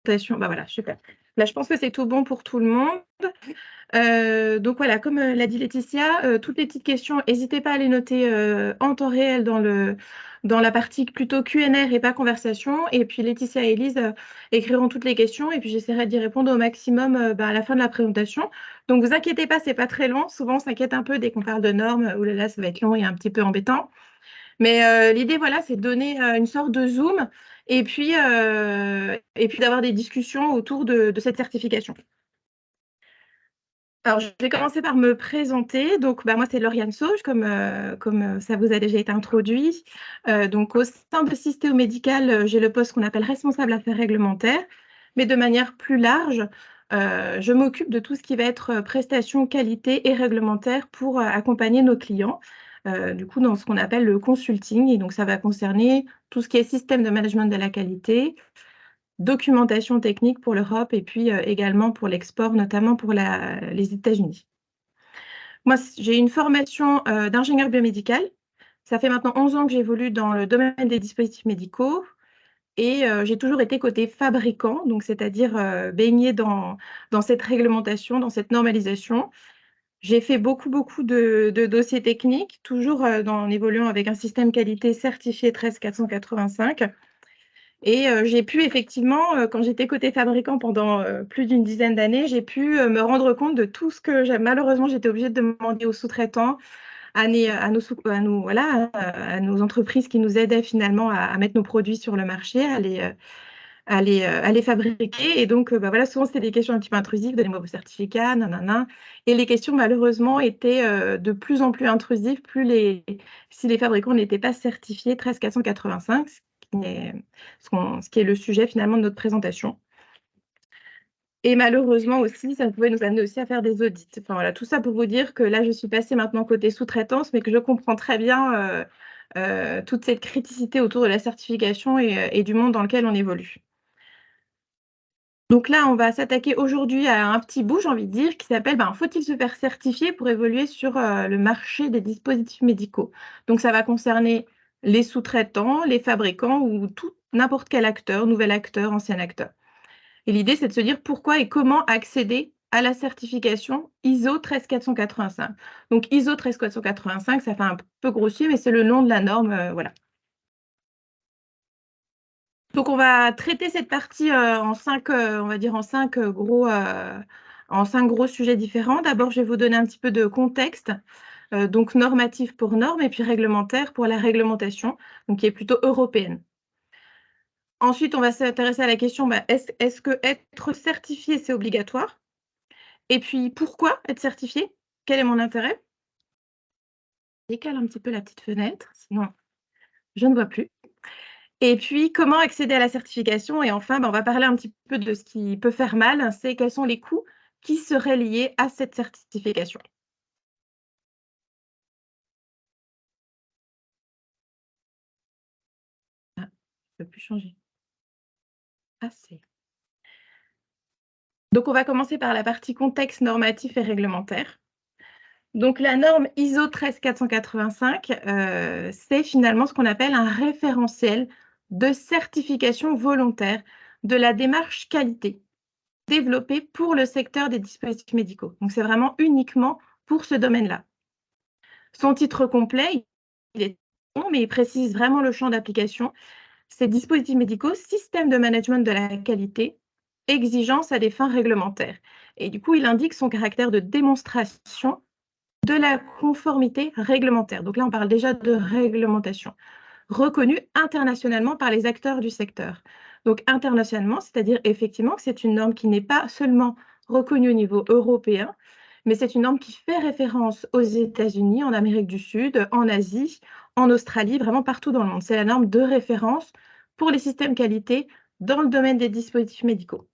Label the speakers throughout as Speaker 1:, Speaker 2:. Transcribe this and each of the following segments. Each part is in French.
Speaker 1: présentation. Bah voilà, super. Là, je pense que c'est tout bon pour tout le monde. Donc voilà, comme l'a dit Laetitia, toutes les petites questions, n'hésitez pas à les noter en temps réel dans la partie plutôt Q&R et pas conversation. Et puis Laetitia et Elise écriront toutes les questions et puis j'essaierai d'y répondre au maximum à la fin de la présentation. Donc vous inquiétez pas, c'est pas très long. Souvent, on s'inquiète un peu dès qu'on parle de normes. Ouh là là, ça va être long et un petit peu embêtant. Mais l'idée, voilà, c'est de donner une sorte de zoom et puis d'avoir des discussions autour de cette certification. Alors, je vais commencer par me présenter. Donc, bah, moi, c'est Lauriane Sauge, comme ça vous a déjà été introduit. Donc, au sein de Systéo Médical, j'ai le poste qu'on appelle responsable affaires réglementaires, mais de manière plus large, je m'occupe de tout ce qui va être prestation, qualité et réglementaire pour accompagner nos clients, du coup, dans ce qu'on appelle le consulting. Et donc, ça va concerner tout ce qui est système de management de la qualité, documentation technique pour l'Europe et puis également pour l'export, notamment pour les États-Unis. Moi, j'ai une formation d'ingénieur biomédical. Ça fait maintenant 11 ans que j'évolue dans le domaine des dispositifs médicaux et j'ai toujours été côté fabricant, donc c'est-à-dire baignée dans cette réglementation, dans cette normalisation. J'ai fait beaucoup de dossiers techniques, toujours en évoluant avec un système qualité certifié 13485. Et j'ai pu effectivement, quand j'étais côté fabricant pendant plus d'une dizaine d'années, j'ai pu me rendre compte de tout ce que malheureusement, j'étais obligée de demander aux sous-traitants, à nos entreprises qui nous aidaient finalement à mettre nos produits sur le marché, à les fabriquer. Et donc, bah, voilà, souvent, c'était des questions un petit peu intrusives. Donnez-moi vos certificats, nanana. Et les questions, malheureusement, étaient de plus en plus intrusives, si les fabricants n'étaient pas certifiés 13485, ce qui est le sujet finalement de notre présentation. Et malheureusement aussi, ça pouvait nous amener aussi à faire des audits. Enfin voilà, tout ça pour vous dire que là, je suis passée maintenant côté sous-traitance, mais que je comprends très bien toute cette criticité autour de la certification et du monde dans lequel on évolue. Donc là, on va s'attaquer aujourd'hui à un petit bout, j'ai envie de dire, qui s'appelle faut-il se faire certifier pour évoluer sur le marché des dispositifs médicaux? Donc ça va concerner les sous-traitants, les fabricants ou n'importe quel acteur, nouvel acteur, ancien acteur. Et l'idée, c'est de se dire pourquoi et comment accéder à la certification ISO 13485. Donc ISO 13485, ça fait un peu grossier, mais c'est le nom de la norme, voilà. Donc, on va traiter cette partie en cinq, on va dire en cinq gros sujets différents. D'abord, je vais vous donner un petit peu de contexte, donc normatif pour norme et puis réglementaire pour la réglementation, donc qui est plutôt européenne. Ensuite, on va s'intéresser à la question, est-ce que être certifié, c'est obligatoire? Et puis, pourquoi être certifié? Quel est mon intérêt? Je décale un petit peu la petite fenêtre, sinon je ne vois plus. Et puis, comment accéder à la certification? Et enfin, on va parler un petit peu de ce qui peut faire mal, c'est quels sont les coûts qui seraient liés à cette certification. Ah, je ne peux plus changer. Ah, c'est. Donc, on va commencer par la partie contexte normatif et réglementaire. Donc, la norme ISO 13485, c'est finalement ce qu'on appelle un référentiel de certification volontaire de la démarche qualité développée pour le secteur des dispositifs médicaux. Donc, c'est vraiment uniquement pour ce domaine-là. Son titre complet, il est long, mais il précise vraiment le champ d'application. C'est dispositifs médicaux, système de management de la qualité, exigence à des fins réglementaires. Et du coup, il indique son caractère de démonstration de la conformité réglementaire. Donc là, on parle déjà de réglementation, reconnue internationalement par les acteurs du secteur. Donc internationalement, c'est-à-dire effectivement que c'est une norme qui n'est pas seulement reconnue au niveau européen, mais c'est une norme qui fait référence aux États-Unis, en Amérique du Sud, en Asie, en Australie, vraiment partout dans le monde. C'est la norme de référence pour les systèmes qualité dans le domaine des dispositifs médicaux.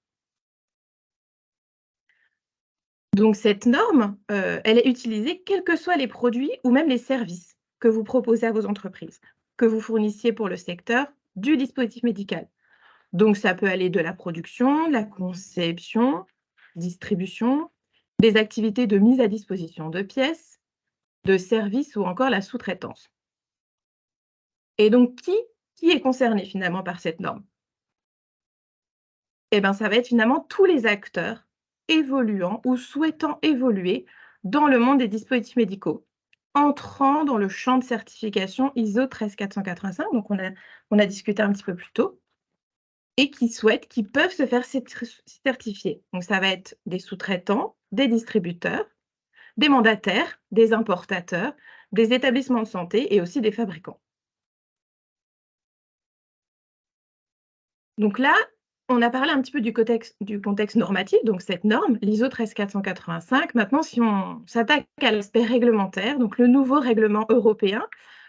Speaker 1: Donc cette norme, elle est utilisée quels que soient les produits ou même les services que vous proposez à vos entreprises, que vous fournissiez pour le secteur du dispositif médical. Donc ça peut aller de la production, de la conception, distribution, des activités de mise à disposition de pièces, de services ou encore la sous-traitance. Et donc qui est concerné finalement par cette norme? Eh ben, ça va être finalement tous les acteurs évoluant ou souhaitant évoluer dans le monde des dispositifs médicaux, entrant dans le champ de certification ISO 13485, donc on a discuté un petit peu plus tôt, et qui peuvent se faire certifier. Donc ça va être des sous-traitants, des distributeurs, des mandataires, des importateurs, des établissements de santé et aussi des fabricants. Donc là, on a parlé un petit peu du contexte normatif, donc cette norme, l'ISO 13485. Maintenant, si on s'attaque à l'aspect réglementaire, donc le nouveau règlement européen,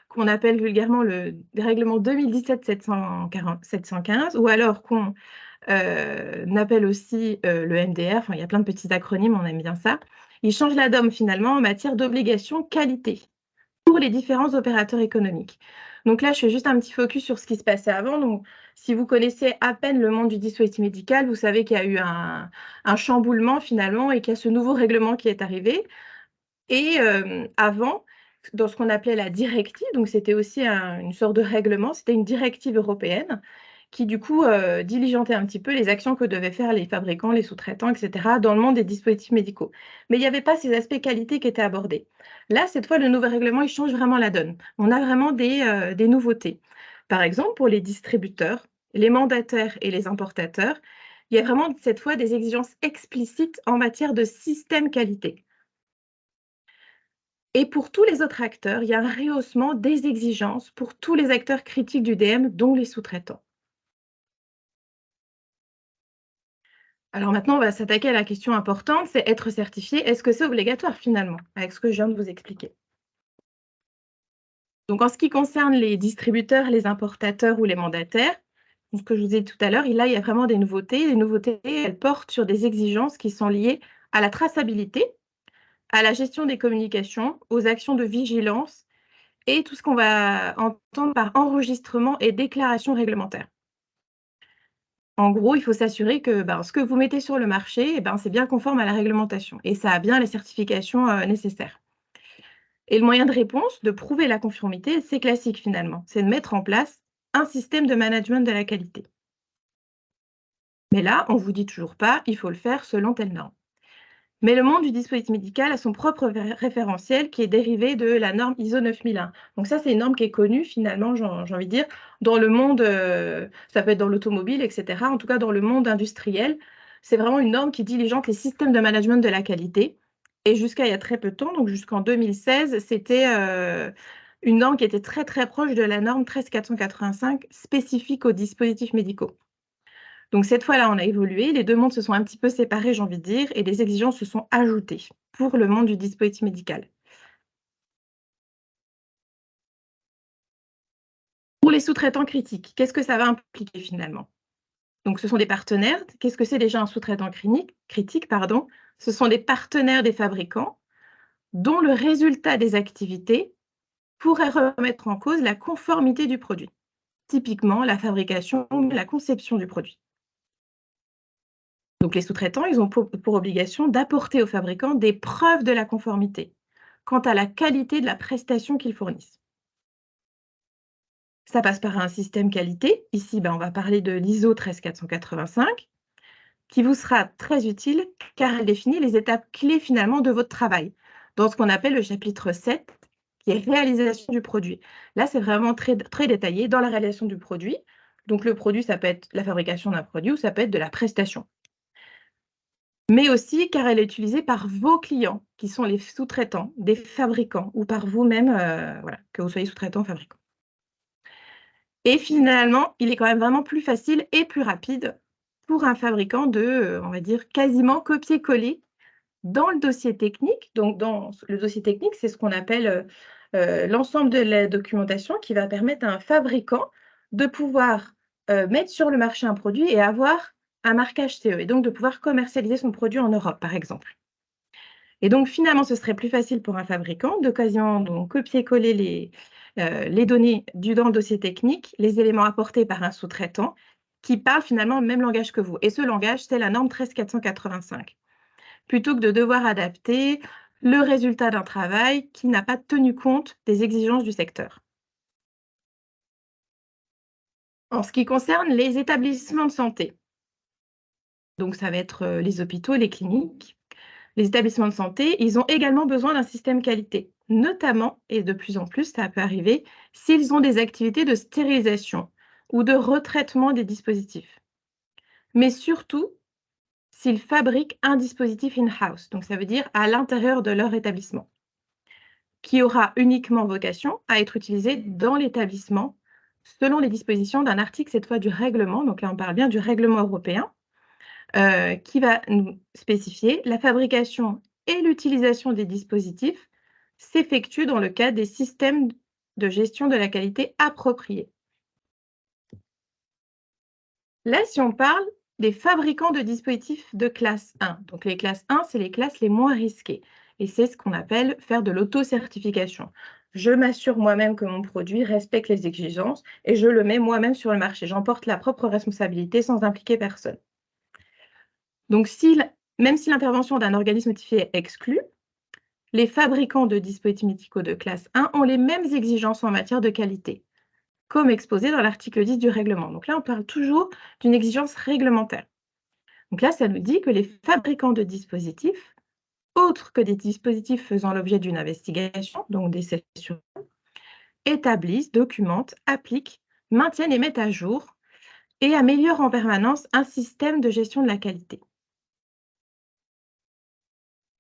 Speaker 1: qu'on appelle vulgairement le règlement 2017-715, ou alors qu'on appelle aussi le MDR, enfin il y a plein de petits acronymes, on aime bien ça. Il change la donne finalement en matière d'obligation qualité pour les différents opérateurs économiques. Donc là, je fais juste un petit focus sur ce qui se passait avant. Donc, si vous connaissez à peine le monde du dispositif médical, vous savez qu'il y a eu un chamboulement finalement et qu'il y a ce nouveau règlement qui est arrivé. Et avant, dans ce qu'on appelait la directive, donc c'était aussi une sorte de règlement, c'était une directive européenne qui du coup diligentait un petit peu les actions que devaient faire les fabricants, les sous-traitants, etc., dans le monde des dispositifs médicaux. Mais il n'y avait pas ces aspects qualité qui étaient abordés. Là, cette fois, le nouveau règlement, il change vraiment la donne. On a vraiment des nouveautés. Par exemple, pour les distributeurs, les mandataires et les importateurs, il y a vraiment cette fois des exigences explicites en matière de système qualité. Et pour tous les autres acteurs, il y a un rehaussement des exigences pour tous les acteurs critiques du DM, dont les sous-traitants. Alors maintenant, on va s'attaquer à la question importante, c'est être certifié. Est-ce que c'est obligatoire finalement, avec ce que je viens de vous expliquer? Donc en ce qui concerne les distributeurs, les importateurs ou les mandataires, ce que je vous ai dit tout à l'heure, là, il y a vraiment des nouveautés. Les nouveautés, elles portent sur des exigences qui sont liées à la traçabilité, à la gestion des communications, aux actions de vigilance et tout ce qu'on va entendre par enregistrement et déclaration réglementaire. En gros, il faut s'assurer que, ce que vous mettez sur le marché, c'est bien conforme à la réglementation et ça a bien les certifications, nécessaires. Et le moyen de réponse, de prouver la conformité, c'est classique finalement, c'est de mettre en place un système de management de la qualité. Mais là, on vous dit toujours pas: «Il faut le faire selon telle norme». Mais le monde du dispositif médical a son propre référentiel qui est dérivé de la norme ISO 9001. Donc ça, c'est une norme qui est connue finalement, j'ai envie de dire, dans le monde, ça peut être dans l'automobile, et cetera. En tout cas, dans le monde industriel, c'est vraiment une norme qui diligente les systèmes de management de la qualité. Et jusqu'à il y a très peu de temps, donc jusqu'en 2016, c'était une norme qui était très très proche de la norme 13485 spécifique aux dispositifs médicaux. Donc cette fois-là, on a évolué, les 2 mondes se sont un petit peu séparés, j'ai envie de dire, et des exigences se sont ajoutées pour le monde du dispositif médical. Pour les sous-traitants critiques, qu'est-ce que ça va impliquer finalement? Donc ce sont des partenaires. Qu'est-ce que c'est déjà un sous-traitant critique, pardon? Ce sont des partenaires des fabricants dont le résultat des activités pourrait remettre en cause la conformité du produit. Typiquement, la fabrication ou la conception du produit. Donc les sous-traitants, ils ont pour obligation d'apporter aux fabricants des preuves de la conformité quant à la qualité de la prestation qu'ils fournissent. Ça passe par un système qualité. Ici, on va parler de l'ISO 13485, qui vous sera très utile car elle définit les étapes clés finalement de votre travail, dans ce qu'on appelle le chapitre 7, qui est réalisation du produit. Là, c'est vraiment très, très détaillé dans la réalisation du produit. Donc le produit, ça peut être la fabrication d'un produit ou ça peut être de la prestation. Mais aussi car elle est utilisée par vos clients, qui sont les sous-traitants, des fabricants ou par vous-même, voilà, que vous soyez sous-traitant ou fabricant. Et finalement, il est quand même vraiment plus facile et plus rapide pour un fabricant de, on va dire, quasiment copier-coller dans le dossier technique. Donc dans le dossier technique, c'est ce qu'on appelle, l'ensemble de la documentation qui va permettre à un fabricant de pouvoir, mettre sur le marché un produit et avoir un marquage CE et donc de pouvoir commercialiser son produit en Europe, par exemple. Et donc finalement, ce serait plus facile pour un fabricant de quasiment donc copier-coller les données dans le dossier technique, les éléments apportés par un sous-traitant qui parle finalement le même langage que vous. Et ce langage, c'est la norme 13485. Plutôt que de devoir adapter le résultat d'un travail qui n'a pas tenu compte des exigences du secteur. En ce qui concerne les établissements de santé, Donc, ça va être les hôpitaux, les cliniques, les établissements de santé. Ils ont également besoin d'un système qualité, notamment, et de plus en plus, ça peut arriver, s'ils ont des activités de stérilisation ou de retraitement des dispositifs. Mais surtout, s'ils fabriquent un dispositif in-house, donc ça veut dire à l'intérieur de leur établissement, qui aura uniquement vocation à être utilisé dans l'établissement selon les dispositions d'un article, cette fois du règlement, donc là on parle bien du règlement européen, qui va nous spécifier la fabrication et l'utilisation des dispositifs s'effectuent dans le cadre des systèmes de gestion de la qualité appropriés. Là, si on parle des fabricants de dispositifs de classe 1, donc les classes 1, c'est les classes les moins risquées, et c'est ce qu'on appelle faire de l'auto-certification. Je m'assure moi-même que mon produit respecte les exigences et je le mets moi-même sur le marché. J'emporte la propre responsabilité sans impliquer personne. Donc, même si l'intervention d'un organisme notifié est exclue, les fabricants de dispositifs médicaux de classe 1 ont les mêmes exigences en matière de qualité, comme exposé dans l'article 10 du règlement. Donc là, on parle toujours d'une exigence réglementaire. Donc là, ça nous dit que les fabricants de dispositifs, autres que des dispositifs faisant l'objet d'une investigation, donc des sessions, établissent, documentent, appliquent, maintiennent et mettent à jour et améliorent en permanence un système de gestion de la qualité.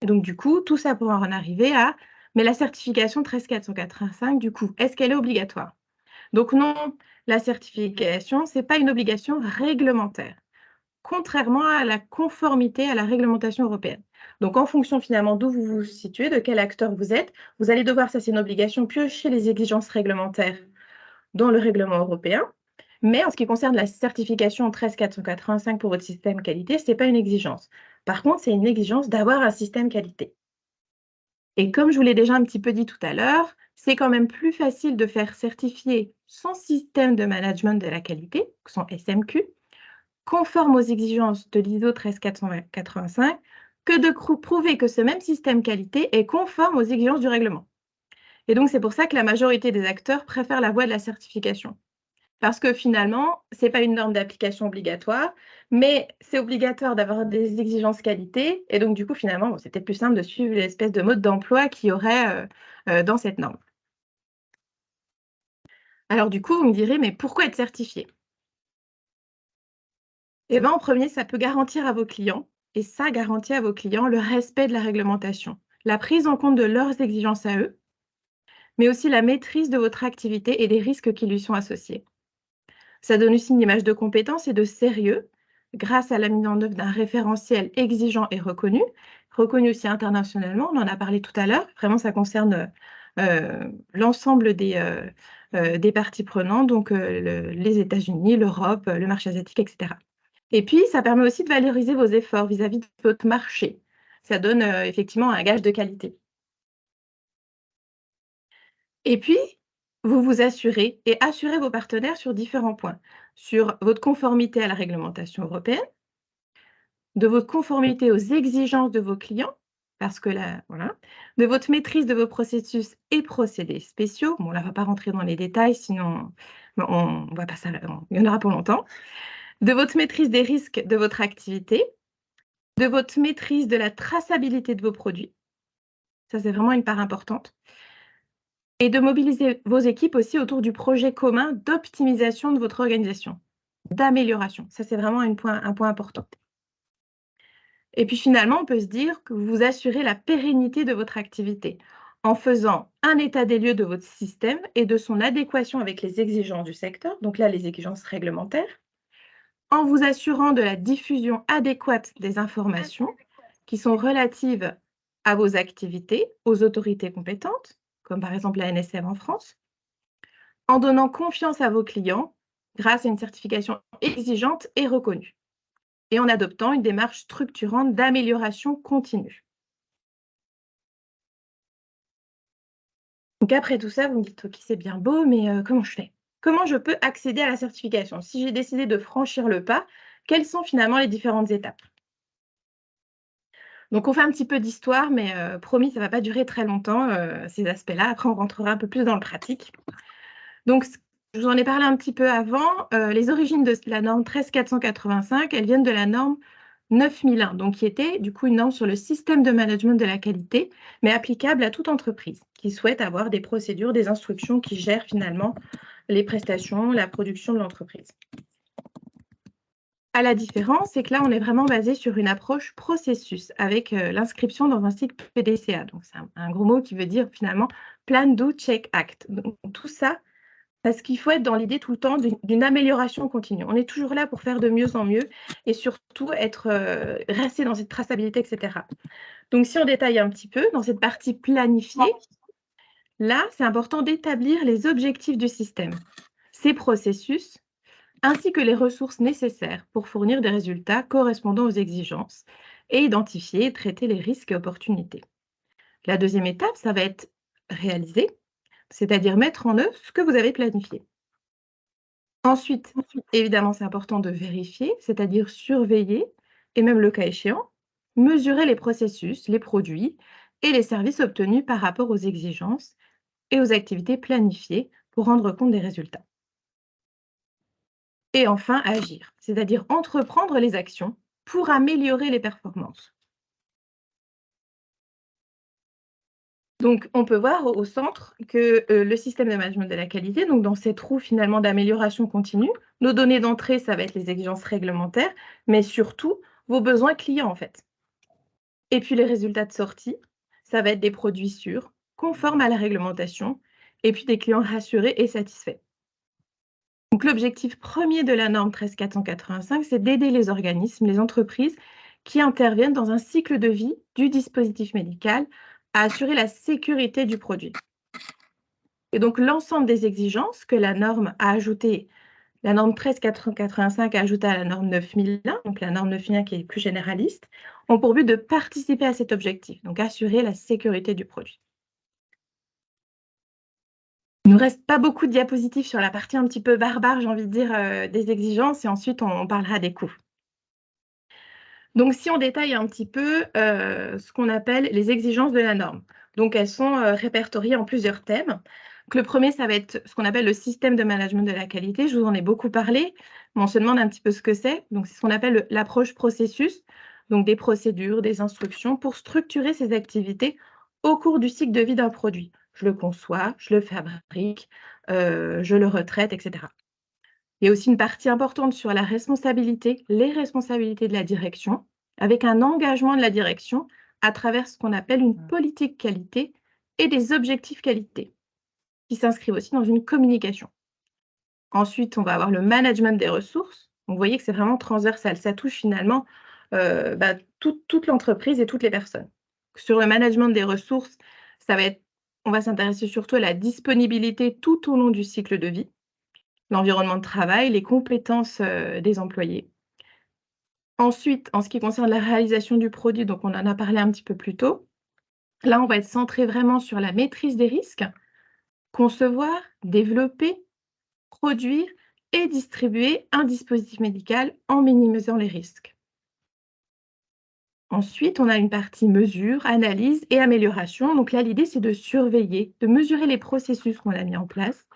Speaker 1: Et donc, du coup, tout ça pour en arriver à, mais la certification 13485, du coup, est-ce qu'elle est obligatoire? Donc non, la certification, ce n'est pas une obligation réglementaire, contrairement à la conformité à la réglementation européenne. Donc en fonction finalement d'où vous vous situez, de quel acteur vous êtes, vous allez devoir, ça c'est une obligation, piocher les exigences réglementaires dans le règlement européen. Mais en ce qui concerne la certification 13485 pour votre système qualité, ce n'est pas une exigence. Par contre, c'est une exigence d'avoir un système qualité. Et comme je vous l'ai déjà un petit peu dit tout à l'heure, c'est quand même plus facile de faire certifier son système de management de la qualité, son SMQ, conforme aux exigences de l'ISO 13485, que de prouver que ce même système qualité est conforme aux exigences du règlement. Et donc, c'est pour ça que la majorité des acteurs préfèrent la voie de la certification. Parce que finalement, ce n'est pas une norme d'application obligatoire, mais c'est obligatoire d'avoir des exigences qualité. Et donc, du coup, finalement, bon, c'était plus simple de suivre l'espèce de mode d'emploi qu'il y aurait dans cette norme. Alors, du coup, vous me direz, mais pourquoi être certifié? Eh bien, en premier, ça peut garantir à vos clients, et ça garantit à vos clients le respect de la réglementation, la prise en compte de leurs exigences à eux, mais aussi la maîtrise de votre activité et des risques qui lui sont associés. Ça donne aussi une image de compétence et de sérieux grâce à la mise en œuvre d'un référentiel exigeant et reconnu aussi internationalement. On en a parlé tout à l'heure. Vraiment, ça concerne l'ensemble des parties prenantes, donc les États-Unis, l'Europe, le marché asiatique, etc. Et puis, ça permet aussi de valoriser vos efforts vis-à-vis de votre marché. Ça donne effectivement un gage de qualité. Et puis, vous vous assurez et assurez vos partenaires sur différents points. Sur votre conformité à la réglementation européenne, de votre conformité aux exigences de vos clients, parce que là, voilà, de votre maîtrise de vos processus et procédés spéciaux. Bon, là, on ne va pas rentrer dans les détails, sinon on va pas ça, il y en aura pour longtemps. De votre maîtrise des risques de votre activité, de votre maîtrise de la traçabilité de vos produits. Ça, c'est vraiment une part importante. Et de mobiliser vos équipes aussi autour du projet commun d'optimisation de votre organisation, d'amélioration. Ça, c'est vraiment un point important. Et puis finalement, on peut se dire que vous assurez la pérennité de votre activité en faisant un état des lieux de votre système et de son adéquation avec les exigences du secteur, donc là, les exigences réglementaires, en vous assurant de la diffusion adéquate des informations qui sont relatives à vos activités, aux autorités compétentes, comme par exemple la NSM en France, en donnant confiance à vos clients grâce à une certification exigeante et reconnue, et en adoptant une démarche structurante d'amélioration continue. Donc après tout ça, vous me dites, OK, c'est bien beau, mais comment je fais? Comment je peux accéder à la certification? Si j'ai décidé de franchir le pas, quelles sont finalement les différentes étapes? Donc on fait un petit peu d'histoire, mais promis, ça ne va pas durer très longtemps, ces aspects-là. Après, on rentrera un peu plus dans le pratique. Donc je vous en ai parlé un petit peu avant, les origines de la norme 13485, elles viennent de la norme 9001, donc qui était du coup une norme sur le système de management de la qualité, mais applicable à toute entreprise qui souhaite avoir des procédures, des instructions qui gèrent finalement les prestations, la production de l'entreprise. À la différence, c'est que là, on est vraiment basé sur une approche processus avec l'inscription dans un cycle PDCA. Donc, c'est un gros mot qui veut dire finalement Plan, Do, Check, Act. Donc, tout ça, parce qu'il faut être dans l'idée tout le temps d'une amélioration continue. On est toujours là pour faire de mieux en mieux et surtout rester dans cette traçabilité, etc. Donc, si on détaille un petit peu, dans cette partie planifiée, là, c'est important d'établir les objectifs du système, ces processus, ainsi que les ressources nécessaires pour fournir des résultats correspondant aux exigences et identifier et traiter les risques et opportunités. La deuxième étape, ça va être réaliser, c'est-à-dire mettre en œuvre ce que vous avez planifié. Ensuite, évidemment, c'est important de vérifier, c'est-à-dire surveiller, et même le cas échéant, mesurer les processus, les produits et les services obtenus par rapport aux exigences et aux activités planifiées pour rendre compte des résultats. Et enfin, agir, c'est-à-dire entreprendre les actions pour améliorer les performances. Donc, on peut voir au centre que le système de management de la qualité, donc dans cette roue finalement d'amélioration continue, nos données d'entrée, ça va être les exigences réglementaires, mais surtout vos besoins clients en fait. Et puis les résultats de sortie, ça va être des produits sûrs, conformes à la réglementation, et puis des clients rassurés et satisfaits. Donc l'objectif premier de la norme 13485, c'est d'aider les organismes, les entreprises qui interviennent dans un cycle de vie du dispositif médical à assurer la sécurité du produit. Et donc l'ensemble des exigences que la norme a ajoutées, la norme 13485 a ajouté à la norme 9001, donc la norme 9001 qui est plus généraliste, ont pour but de participer à cet objectif, donc assurer la sécurité du produit. Il ne nous reste pas beaucoup de diapositives sur la partie un petit peu barbare, j'ai envie de dire, des exigences et ensuite on parlera des coûts. Donc si on détaille un petit peu, ce qu'on appelle les exigences de la norme. Donc elles sont, répertoriées en plusieurs thèmes. Donc le premier, ça va être ce qu'on appelle le système de management de la qualité. Je vous en ai beaucoup parlé, mais on se demande un petit peu ce que c'est. Donc c'est ce qu'on appelle l'approche processus, donc des procédures, des instructions pour structurer ces activités au cours du cycle de vie d'un produit. Je le conçois, je le fabrique, je le retraite, et cetera. Il y a aussi une partie importante sur la responsabilité, les responsabilités de la direction, avec un engagement de la direction à travers ce qu'on appelle une politique qualité et des objectifs qualité, qui s'inscrivent aussi dans une communication. Ensuite, on va avoir le management des ressources. Donc, vous voyez que c'est vraiment transversal. Ça touche finalement toute l'entreprise et toutes les personnes. Sur le management des ressources, on va s'intéresser surtout à la disponibilité tout au long du cycle de vie, l'environnement de travail, les compétences des employés. Ensuite, en ce qui concerne la réalisation du produit, donc on en a parlé un petit peu plus tôt, là, on va être centré vraiment sur la maîtrise des risques, concevoir, développer, produire et distribuer un dispositif médical en minimisant les risques. Ensuite, on a une partie mesure, analyse et amélioration. Donc là, l'idée, c'est de surveiller, de mesurer les processus qu'on a mis en place,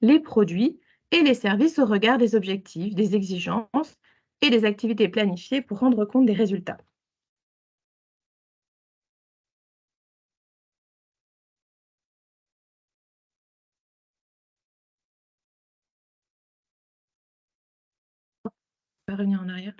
Speaker 1: les produits et les services au regard des objectifs, des exigences et des activités planifiées pour rendre compte des résultats. On va revenir en arrière.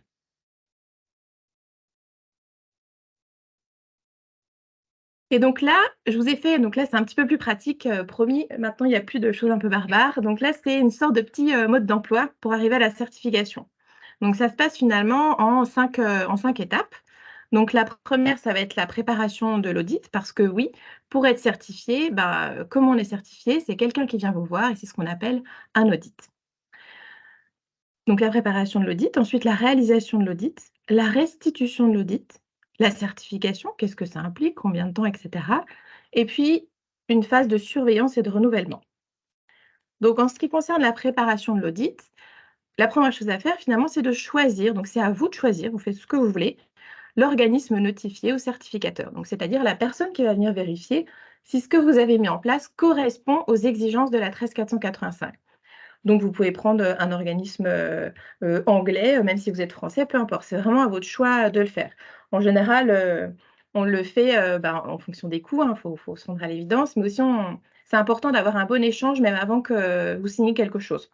Speaker 1: Et donc là, je vous ai fait, donc là, c'est un petit peu plus pratique, promis, maintenant, il n'y a plus de choses un peu barbares. Donc là, c'est une sorte de petit mode d'emploi pour arriver à la certification. Donc ça se passe finalement en 5 étapes. Donc la première, ça va être la préparation de l'audit parce que oui, pour être certifié, comment on est certifié? C'est quelqu'un qui vient vous voir et c'est ce qu'on appelle un audit. Donc la préparation de l'audit, ensuite la réalisation de l'audit, la restitution de l'audit, la certification, qu'est-ce que ça implique, combien de temps, et cetera. Et puis une phase de surveillance et de renouvellement. Donc en ce qui concerne la préparation de l'audit, la première chose à faire finalement, c'est de choisir, donc c'est à vous de choisir, vous faites ce que vous voulez, l'organisme notifié au certificateur. Donc c'est-à-dire la personne qui va venir vérifier si ce que vous avez mis en place correspond aux exigences de la 13485. Donc, vous pouvez prendre un organisme anglais, même si vous êtes français, peu importe. C'est vraiment à votre choix de le faire. En général, on le fait en fonction des coûts, hein, faut se rendre à l'évidence, mais aussi c'est important d'avoir un bon échange même avant que vous signiez quelque chose.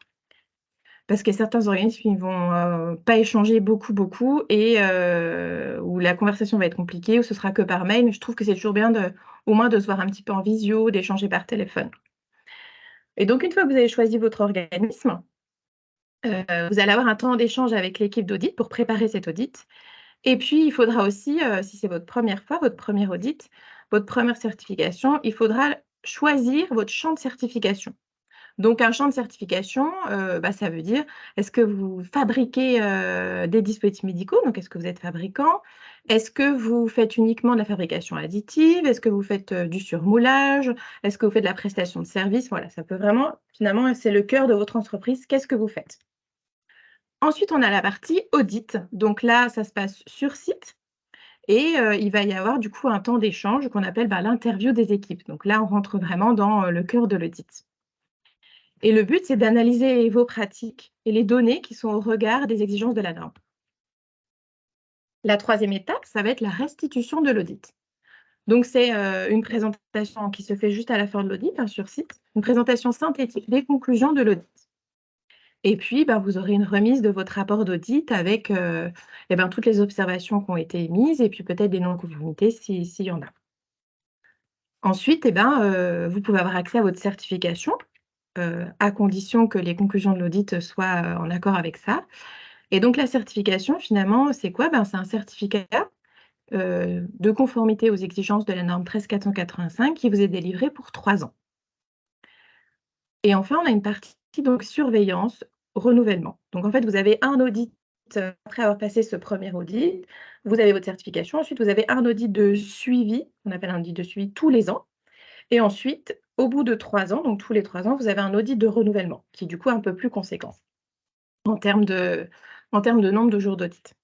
Speaker 1: Parce que certains organismes, ils vont pas échanger beaucoup et où la conversation va être compliquée, ou ce sera que par mail. Mais je trouve que c'est toujours bien au moins de se voir un petit peu en visio, d'échanger par téléphone. Et donc, une fois que vous avez choisi votre organisme, vous allez avoir un temps d'échange avec l'équipe d'audit pour préparer cet audit. Et puis, il faudra aussi, si c'est votre première fois, votre premier audit, votre première certification, il faudra choisir votre champ de certification. Donc un champ de certification, ça veut dire, est-ce que vous fabriquez, des dispositifs médicaux? Donc est-ce que vous êtes fabricant? Est-ce que vous faites uniquement de la fabrication additive? Est-ce que vous faites, du surmoulage? Est-ce que vous faites de la prestation de service? Voilà, ça peut vraiment finalement, c'est le cœur de votre entreprise. Qu'est-ce que vous faites? Ensuite, on a la partie audit. Donc là, ça se passe sur site et il va y avoir du coup un temps d'échange qu'on appelle, l'interview des équipes. Donc là, on rentre vraiment dans, le cœur de l'audit. Et le but, c'est d'analyser vos pratiques et les données qui sont au regard des exigences de la norme. La troisième étape, ça va être la restitution de l'audit. Donc, c'est une présentation qui se fait juste à la fin de l'audit, sur site, une présentation synthétique des conclusions de l'audit. Et puis, vous aurez une remise de votre rapport d'audit avec toutes les observations qui ont été émises et puis peut-être des non-conformités s'il y en a. Ensuite, vous pouvez avoir accès à votre certification, à condition que les conclusions de l'audit soient en accord avec ça. Et donc la certification, finalement, c'est quoi? C'est un certificat, de conformité aux exigences de la norme 13485 qui vous est délivré pour 3 ans. Et enfin, on a une partie donc surveillance, renouvellement. Donc en fait, vous avez un audit, après avoir passé ce premier audit, vous avez votre certification. Ensuite, vous avez un audit de suivi, on appelle un audit de suivi tous les ans. Et ensuite, au bout de 3 ans, donc tous les 3 ans, vous avez un audit de renouvellement qui, du coup, est un peu plus conséquent en termes de nombre de jours d'audit.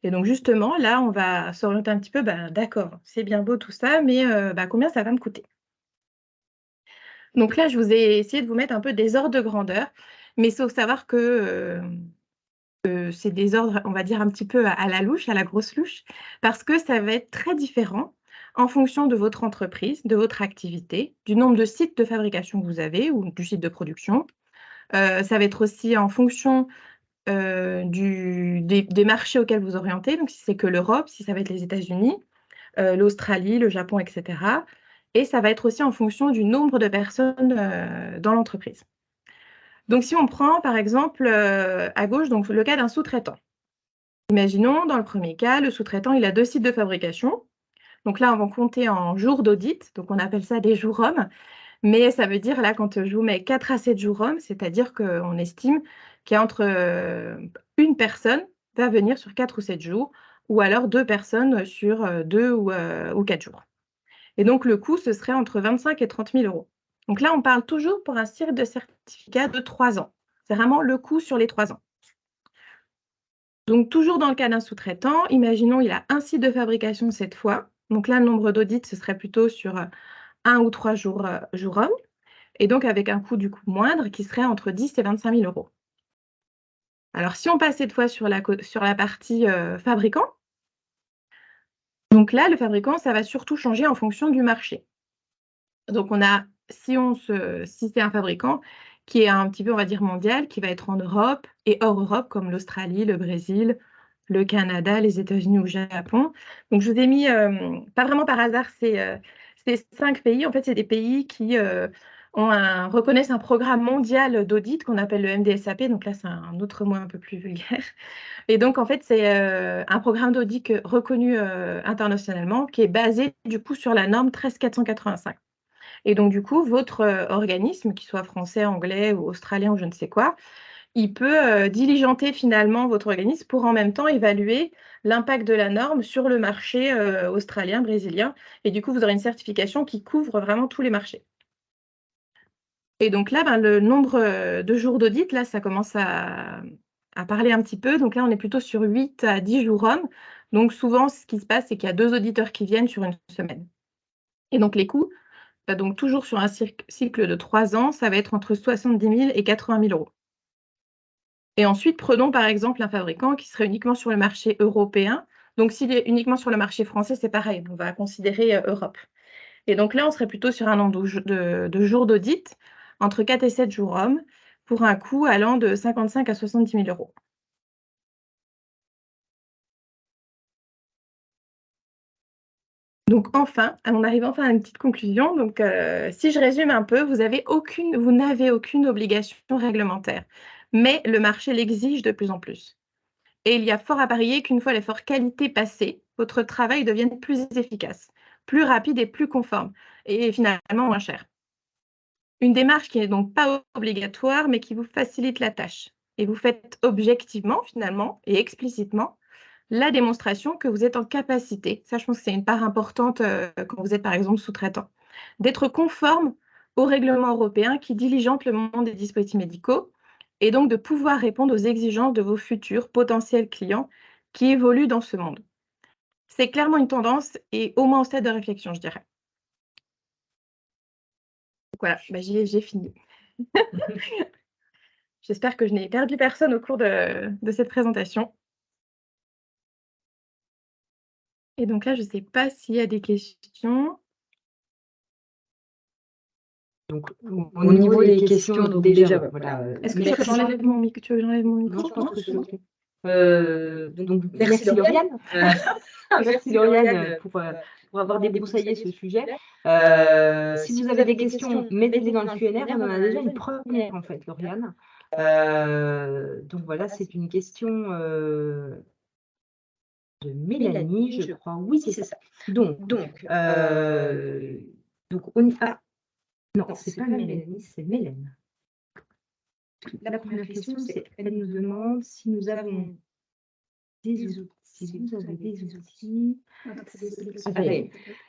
Speaker 1: Et donc justement, là, on va s'orienter un petit peu, d'accord, c'est bien beau tout ça, mais combien ça va me coûter? Donc là, je vous ai essayé de vous mettre un peu des ordres de grandeur, mais il faut savoir que, c'est des ordres, on va dire, un petit peu à la louche, à la grosse louche, parce que ça va être très différent en fonction de votre entreprise, de votre activité, du nombre de sites de fabrication que vous avez ou du site de production. Ça va être aussi en fonction des marchés auxquels vous orientez, donc si c'est que l'Europe, si ça va être les États-Unis, l'Australie, le Japon et cetera, et ça va être aussi en fonction du nombre de personnes, dans l'entreprise. Donc si on prend par exemple, à gauche, donc le cas d'un sous-traitant. Imaginons dans le premier cas, le sous-traitant, il a 2 sites de fabrication. Donc là, on va compter en jours d'audit, donc on appelle ça des jours hommes, mais ça veut dire là quand je vous mets 4 à 7 jours hommes, c'est-à-dire qu'on estime qu'il y a entre, 1 personne va venir sur 4 ou 7 jours ou alors 2 personnes sur, 2 ou 4 jours. Et donc le coût, ce serait entre 25 et 30 000 €. Donc là, on parle toujours pour un cycle de certificat de 3 ans. C'est vraiment le coût sur les 3 ans. Donc toujours dans le cas d'un sous-traitant, imaginons il a un site de fabrication cette fois. Donc là, le nombre d'audits, ce serait plutôt sur, 1 ou 3 jours hommes et donc avec un coût du coup moindre qui serait entre 10 et 25 000 €. Alors si on passe cette fois sur la partie, fabricant, donc là, le fabricant, ça va surtout changer en fonction du marché. Donc on a si c'est un fabricant qui est un petit peu, on va dire, mondial, qui va être en Europe et hors Europe, comme l'Australie, le Brésil, le Canada, les États-Unis ou le Japon. Donc je vous ai mis, pas vraiment par hasard, ces 5 pays. En fait, c'est des pays qui, reconnaissent un programme mondial d'audit qu'on appelle le MDSAP. Donc là, c'est un autre mot un peu plus vulgaire. Et donc en fait, c'est, un programme d'audit reconnu, internationalement qui est basé du coup sur la norme 13485. Et donc, du coup, votre organisme, qu'il soit français, anglais ou australien ou je ne sais quoi, il peut diligenter finalement votre organisme pour en même temps évaluer l'impact de la norme sur le marché australien, brésilien. Et du coup, vous aurez une certification qui couvre vraiment tous les marchés. Et donc là, le nombre de jours d'audit, là, ça commence à parler un petit peu. Donc là, on est plutôt sur 8 à 10 jours hommes. Donc souvent, ce qui se passe, c'est qu'il y a 2 auditeurs qui viennent sur une semaine. Et donc les coûts, Donc toujours sur un cycle de 3 ans, ça va être entre 70 000 et 80 000 euros. Et ensuite, prenons par exemple un fabricant qui serait uniquement sur le marché européen. Donc s'il est uniquement sur le marché français, c'est pareil, on va considérer Europe. Et donc là, on serait plutôt sur un nombre de jours d'audit, entre 4 et 7 jours hommes, pour un coût allant de 55 à 70 000 euros. Donc enfin, on arrive enfin à une petite conclusion. Donc si je résume un peu, vous n'avez aucune obligation réglementaire, mais le marché l'exige de plus en plus. Et il y a fort à parier qu'une fois l'effort qualité passé, votre travail devienne plus efficace, plus rapide et plus conforme, et finalement moins cher. Une démarche qui n'est donc pas obligatoire, mais qui vous facilite la tâche. Et vous faites objectivement, finalement, et explicitement, la démonstration que vous êtes en capacité, ça je pense que c'est une part importante quand vous êtes par exemple sous-traitant, d'être conforme au règlement européen qui diligente le monde des dispositifs médicaux et donc de pouvoir répondre aux exigences de vos futurs potentiels clients qui évoluent dans ce monde. C'est clairement une tendance et au moins au stade de réflexion, je dirais. Donc voilà, j'ai fini. J'espère que je n'ai perdu personne au cours de cette présentation. Et donc là, je ne sais pas s'il y a des questions.
Speaker 2: Donc, au niveau des questions, donc déjà, voilà.
Speaker 1: Est-ce que j'enlève mon micro? Tu veux que j'enlève mon micro?
Speaker 2: Non, je pense que c'est OK. Donc, merci Lauriane. Merci Lauriane pour avoir débroussaillé ce sujet. Si vous avez des questions, mettez-les dans le Q&A. On en a déjà une première, en fait, Lauriane. Donc voilà, c'est une question de Mélanie, je crois. Oui, c'est ça. Donc on y a... Non, c'est pas Mélanie, c'est Mélène. La première question, c'est elle nous demande si nous avons des outils. Si vous avez des outils.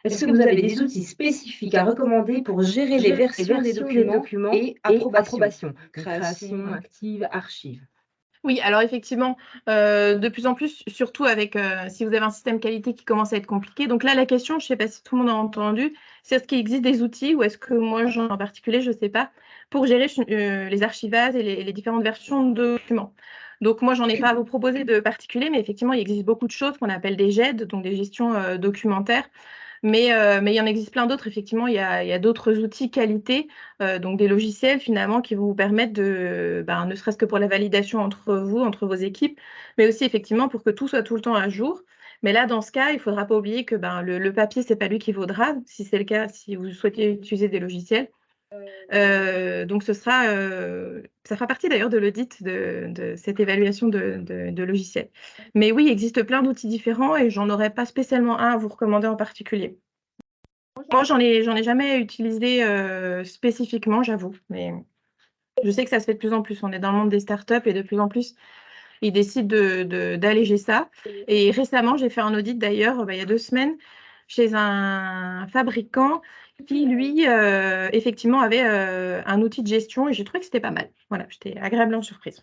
Speaker 2: Est-ce que vous avez des outils spécifiques à recommander pour gérer les versions des documents et approbation, création active, archive?
Speaker 1: Oui, alors effectivement, de plus en plus, surtout avec si vous avez un système qualité qui commence à être compliqué. Donc là, la question, je ne sais pas si tout le monde a entendu, c'est est-ce qu'il existe des outils ou est-ce que moi, en particulier, je ne sais pas, pour gérer les archivages et les différentes versions de documents. Donc moi, j'en ai pas à vous proposer de particulier, mais effectivement, il existe beaucoup de choses qu'on appelle des GED, donc des gestions documentaires. Mais il y en existe plein d'autres. Effectivement, il y a d'autres outils qualité, donc des logiciels finalement qui vous permettent de, ne serait-ce que pour la validation entre vous, entre vos équipes, mais aussi effectivement pour que tout soit tout le temps à jour. Mais là, dans ce cas, il ne faudra pas oublier que le papier, ce n'est pas lui qui vaudra, si c'est le cas, si vous souhaitez utiliser des logiciels. Donc ça fera partie d'ailleurs de l'audit de cette évaluation de logiciels. Mais oui, il existe plein d'outils différents et j'en aurais pas spécialement un à vous recommander en particulier. Moi, j'en ai jamais utilisé spécifiquement, j'avoue, mais je sais que ça se fait de plus en plus. On est dans le monde des startups et de plus en plus, ils décident d'alléger ça. Et récemment, j'ai fait un audit d'ailleurs, il y a 2 semaines, chez un fabricant qui, lui, effectivement, avait un outil de gestion et j'ai trouvé que c'était pas mal. Voilà, j'étais agréablement surprise.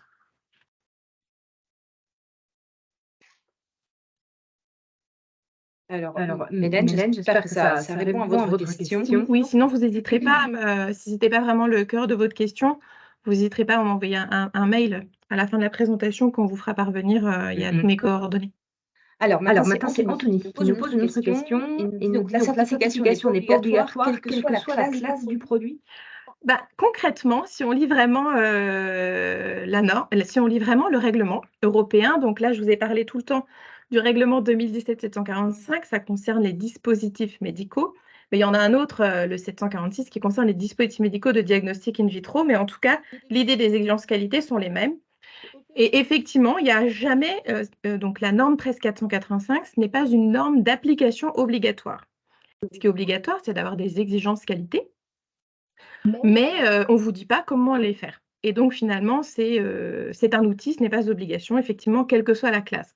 Speaker 2: Alors Mélène, j'espère que ça répond à votre question.
Speaker 1: Oui, sinon, vous n'hésiterez pas, si ce n'était pas vraiment le cœur de votre question, vous n'hésiterez pas à m'envoyer un mail à la fin de la présentation qu'on vous fera parvenir. Il y a tous mes coordonnées.
Speaker 2: Alors maintenant, c'est Anthony qui nous pose une autre question. Et nous dit donc la certification n'est pas obligatoire, quelle que soit la classe du produit.
Speaker 1: Concrètement, si on lit vraiment si on lit vraiment le règlement européen, donc là, je vous ai parlé tout le temps du règlement 2017-745, ça concerne les dispositifs médicaux, mais il y en a un autre, le 746, qui concerne les dispositifs médicaux de diagnostic in vitro, mais en tout cas, l'idée des exigences qualité sont les mêmes. Et effectivement, il n'y a jamais, donc la norme 13485, ce n'est pas une norme d'application obligatoire. Ce qui est obligatoire, c'est d'avoir des exigences qualité, mais on ne vous dit pas comment les faire. Et donc finalement, c'est un outil, ce n'est pas obligation, effectivement, quelle que soit la classe.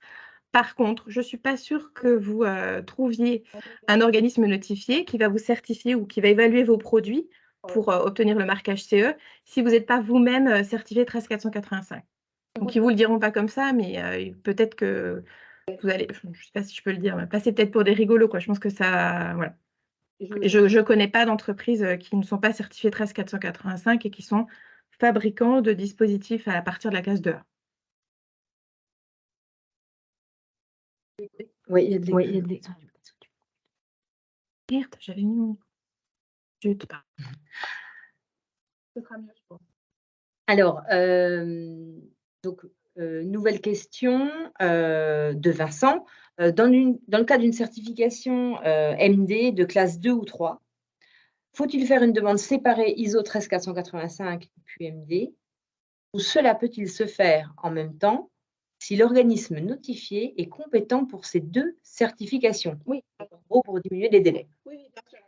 Speaker 1: Par contre, je ne suis pas sûre que vous trouviez un organisme notifié qui va vous certifier ou qui va évaluer vos produits pour obtenir le marquage CE si vous n'êtes pas vous-même certifié 13485. Donc, ils ne vous le diront pas comme ça, mais peut-être que vous allez, je ne sais pas si je peux le dire, mais passer peut-être pour des rigolos, quoi. Je pense que ça, voilà. Je ne connais pas d'entreprises qui ne sont pas certifiées 13485 et qui sont fabricants de dispositifs à partir de la case 2A.
Speaker 2: Oui, il y a de
Speaker 1: Merde, j'avais mis mon... Zut, pardon. Ce sera mieux, je pense.
Speaker 2: Alors, donc, nouvelle question de Vincent. Dans le cas d'une certification MD de classe 2 ou 3, faut-il faire une demande séparée ISO 13485 puis MD, ou cela peut-il se faire en même temps si l'organisme notifié est compétent pour ces deux certifications?
Speaker 1: Oui,
Speaker 2: En gros, pour diminuer les délais.
Speaker 1: oui, bien sûr.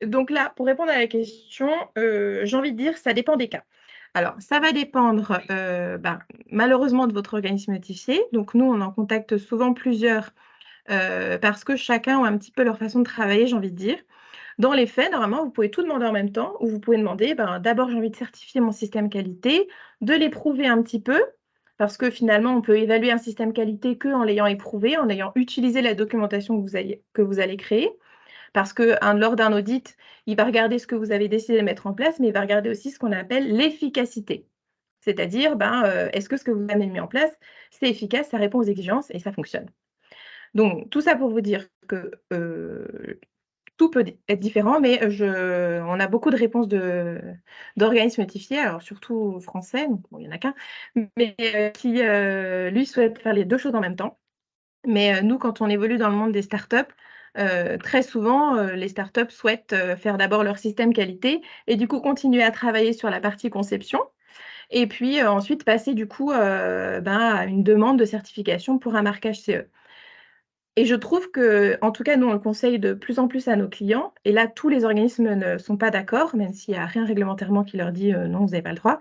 Speaker 1: Donc là, pour répondre à la question, j'ai envie de dire, ça dépend des cas. Alors, ça va dépendre malheureusement de votre organisme notifié. Donc, nous, on en contacte souvent plusieurs parce que chacun a un petit peu leur façon de travailler, j'ai envie de dire. Dans les faits, normalement, vous pouvez tout demander en même temps, ou vous pouvez demander, d'abord, j'ai envie de certifier mon système qualité, de l'éprouver un petit peu, parce que finalement, on peut évaluer un système qualité qu'en l'ayant éprouvé, en ayant utilisé la documentation que vous allez créer. Parce que lors d'un audit, il va regarder ce que vous avez décidé de mettre en place, mais il va regarder aussi ce qu'on appelle l'efficacité. C'est-à-dire, est-ce que ce que vous avez mis en place, c'est efficace, ça répond aux exigences et ça fonctionne. Donc, tout ça pour vous dire que tout peut être différent, mais on a beaucoup de réponses d'organismes notifiés, alors surtout français, donc bon, il n'y en a qu'un, mais qui, lui, souhaite faire les deux choses en même temps. Mais nous, quand on évolue dans le monde des startups, très souvent, les startups souhaitent faire d'abord leur système qualité et du coup continuer à travailler sur la partie conception et puis ensuite passer du coup à une demande de certification pour un marquage CE. Et je trouve que, en tout cas, nous, on le conseille de plus en plus à nos clients. Et là, tous les organismes ne sont pas d'accord, même s'il n'y a rien réglementairement qui leur dit non, vous n'avez pas le droit.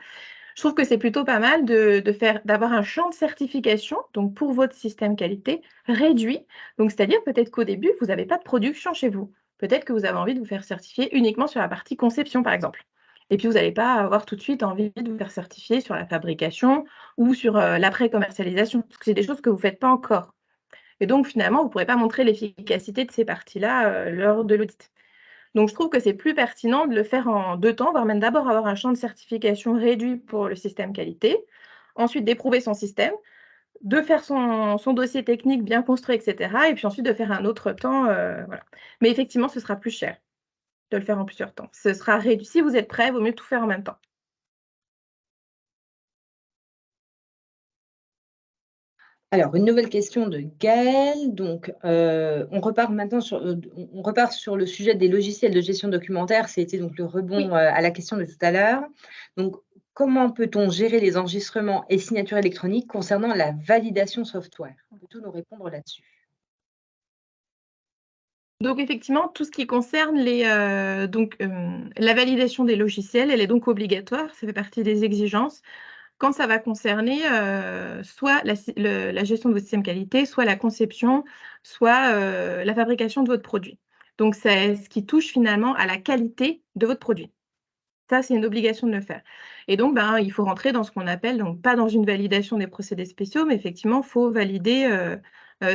Speaker 1: Je trouve que c'est plutôt pas mal d'avoir un champ de certification, donc pour votre système qualité, réduit. Donc, c'est-à-dire peut-être qu'au début, vous n'avez pas de production chez vous. Peut-être que vous avez envie de vous faire certifier uniquement sur la partie conception, par exemple. Et puis, vous n'allez pas avoir tout de suite envie de vous faire certifier sur la fabrication ou sur l'après-commercialisation, parce que c'est des choses que vous ne faites pas encore. Et donc, finalement, vous ne pourrez pas montrer l'efficacité de ces parties-là lors de l'audit. Donc, je trouve que c'est plus pertinent de le faire en deux temps, voire même d'abord avoir un champ de certification réduit pour le système qualité, ensuite d'éprouver son système, de faire son dossier technique bien construit, etc. Et puis ensuite de faire un autre temps. Voilà. Mais effectivement, ce sera plus cher de le faire en plusieurs temps. Ce sera réduit. Si vous êtes prêt, il vaut mieux tout faire en même temps.
Speaker 2: Alors, une nouvelle question de Gaëlle. Donc, on repart maintenant on repart sur le sujet des logiciels de gestion documentaire. C'était donc le rebond à la question de tout à l'heure. Donc, comment peut-on gérer les enregistrements et signatures électroniques concernant la validation software? Peux-tu nous répondre là-dessus?
Speaker 1: Donc effectivement, tout ce qui concerne la validation des logiciels, elle est donc obligatoire, ça fait partie des exigences. Quand ça va concerner soit la gestion de votre système qualité, soit la conception, soit la fabrication de votre produit. Donc, c'est ce qui touche finalement à la qualité de votre produit. Ça, c'est une obligation de le faire. Et donc, il faut rentrer dans ce qu'on appelle, donc pas dans une validation des procédés spéciaux, mais effectivement, il faut valider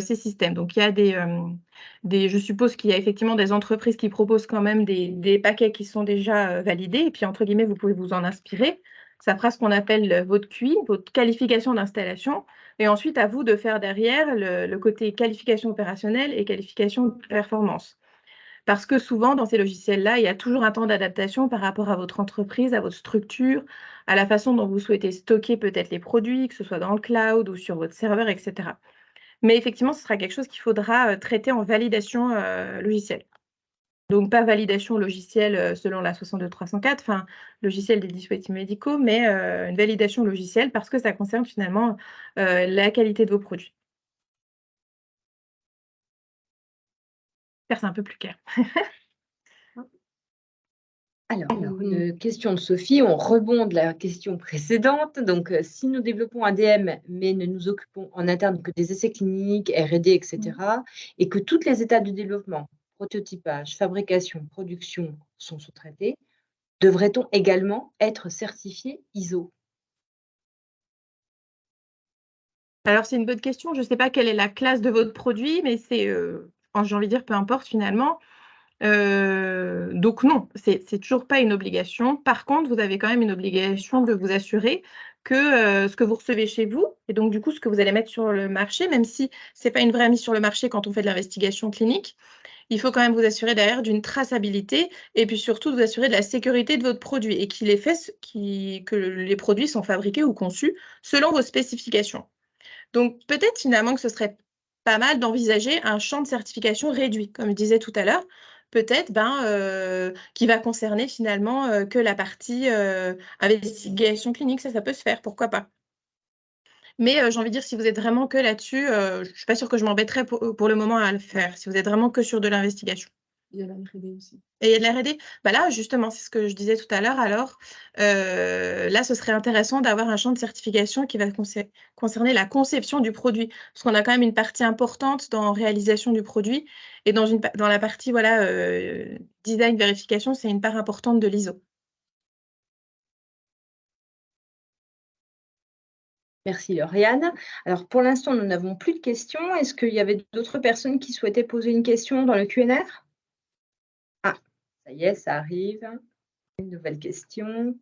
Speaker 1: ces systèmes. Donc, il y a je suppose qu'il y a effectivement des entreprises qui proposent quand même des paquets qui sont déjà validés. Et puis, entre guillemets, vous pouvez vous en inspirer. Ça fera ce qu'on appelle votre QI, votre qualification d'installation. Et ensuite, à vous de faire derrière le côté qualification opérationnelle et qualification de performance. Parce que souvent, dans ces logiciels-là, il y a toujours un temps d'adaptation par rapport à votre entreprise, à votre structure, à la façon dont vous souhaitez stocker peut-être les produits, que ce soit dans le cloud ou sur votre serveur, etc. Mais effectivement, ce sera quelque chose qu'il faudra traiter en validation logicielle. Donc, pas validation logicielle selon la 62304, enfin, logiciel des dispositifs médicaux, mais une validation logicielle parce que ça concerne finalement la qualité de vos produits. J'espère que c'est un peu plus clair.
Speaker 2: Alors, une question de Sophie, on rebond de la question précédente. Donc, si nous développons un DM, mais ne nous occupons en interne que des essais cliniques, R&D, etc., et que toutes les étapes du développement, prototypage, fabrication, production sont sous-traitées, devrait-on également être certifié ISO?
Speaker 1: Alors, c'est une bonne question. Je ne sais pas quelle est la classe de votre produit, mais c'est, j'ai envie de dire, peu importe finalement. Donc non, c'est toujours pas une obligation. Par contre, vous avez quand même une obligation de vous assurer que ce que vous recevez chez vous, et donc du coup ce que vous allez mettre sur le marché, même si c'est pas une vraie mise sur le marché quand on fait de l'investigation clinique, il faut quand même vous assurer derrière d'une traçabilité et puis surtout de vous assurer de la sécurité de votre produit et que les produits sont fabriqués ou conçus selon vos spécifications. Donc peut-être finalement que ce serait pas mal d'envisager un champ de certification réduit, comme je disais tout à l'heure, peut-être qui va concerner finalement que la partie investigation clinique, ça peut se faire, pourquoi pas. Mais j'ai envie de dire, si vous êtes vraiment que là-dessus, je ne suis pas sûre que je m'embêterais pour le moment à le faire, si vous êtes vraiment que sur de l'investigation.
Speaker 3: Il y a la R&D aussi.
Speaker 1: Et il y a de la R&D? Bah là, justement, c'est ce que je disais tout à l'heure. Alors, là, ce serait intéressant d'avoir un champ de certification qui va concerner la conception du produit. Parce qu'on a quand même une partie importante dans réalisation du produit. Et dans la partie voilà, design, vérification, c'est une part importante de l'ISO.
Speaker 2: Merci Lauriane. Alors pour l'instant, nous n'avons plus de questions. Est-ce qu'il y avait d'autres personnes qui souhaitaient poser une question dans le Q&R? Ah, ça y est, ça arrive. Une nouvelle question.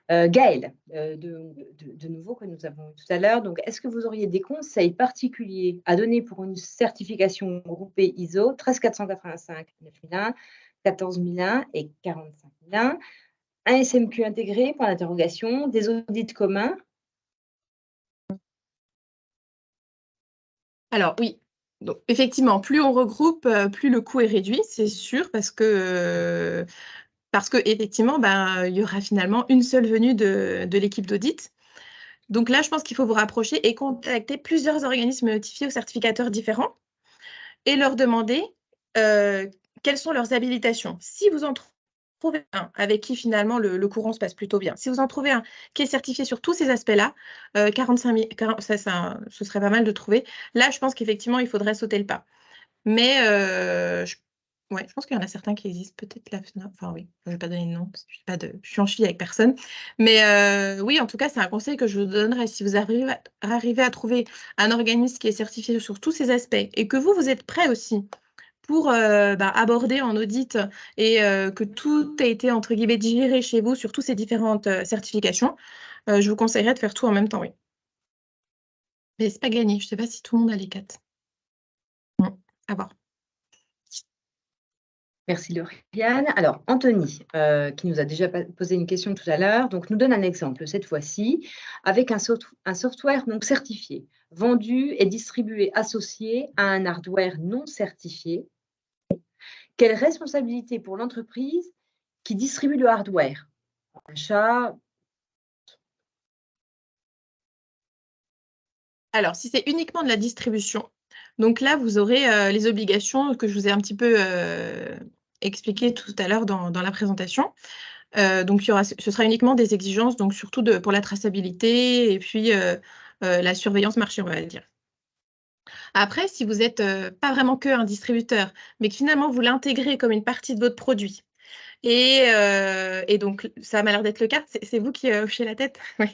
Speaker 2: Gaëlle, de nouveau, que nous avons eu tout à l'heure. Donc, est-ce que vous auriez des conseils particuliers à donner pour une certification groupée ISO 13485, 9001, 14001 et 45001, un SMQ intégré, point d'interrogation, des audits communs?
Speaker 1: Alors oui, donc effectivement, plus on regroupe, plus le coût est réduit, c'est sûr, parce que effectivement, il y aura finalement une seule venue de l'équipe d'audit. Donc là, je pense qu'il faut vous rapprocher et contacter plusieurs organismes notifiés ou certificateurs différents et leur demander quelles sont leurs habilitations. Si vous en trouvez un avec qui finalement le courant se passe plutôt bien, si vous en trouvez un qui est certifié sur tous ces aspects-là, 45 000, ce serait pas mal de trouver. Là, je pense qu'effectivement, il faudrait sauter le pas. Mais ouais, je pense qu'il y en a certains qui existent, peut-être la FNA. Enfin oui, je ne vais pas donner de nom, parce que je suis en cheville avec personne. Mais oui, en tout cas, c'est un conseil que je vous donnerais. Si vous arrivez à trouver un organisme qui est certifié sur tous ces aspects et que vous êtes prêt aussi pour aborder en audit et que tout a été, entre guillemets, digéré chez vous sur toutes ces différentes certifications, je vous conseillerais de faire tout en même temps, oui. Mais c'est pas gagné. Je ne sais pas si tout le monde a les 4. Bon, à voir.
Speaker 2: Merci Lauriane. Alors, Anthony, qui nous a déjà posé une question tout à l'heure, donc nous donne un exemple cette fois-ci, avec un software donc certifié, vendu et distribué associé à un hardware non certifié. Quelle responsabilité pour l'entreprise qui distribue le hardware? Achat?
Speaker 1: Alors, si c'est uniquement de la distribution, donc là, vous aurez les obligations que je vous ai un petit peu expliquées tout à l'heure dans la présentation. Donc, ce sera uniquement des exigences, donc surtout pour la traçabilité et puis la surveillance marché, on va dire. Après, si vous n'êtes pas vraiment que un distributeur, mais que finalement vous l'intégrez comme une partie de votre produit, et donc ça m'a l'air d'être le cas, c'est vous qui hochez la tête? Oui.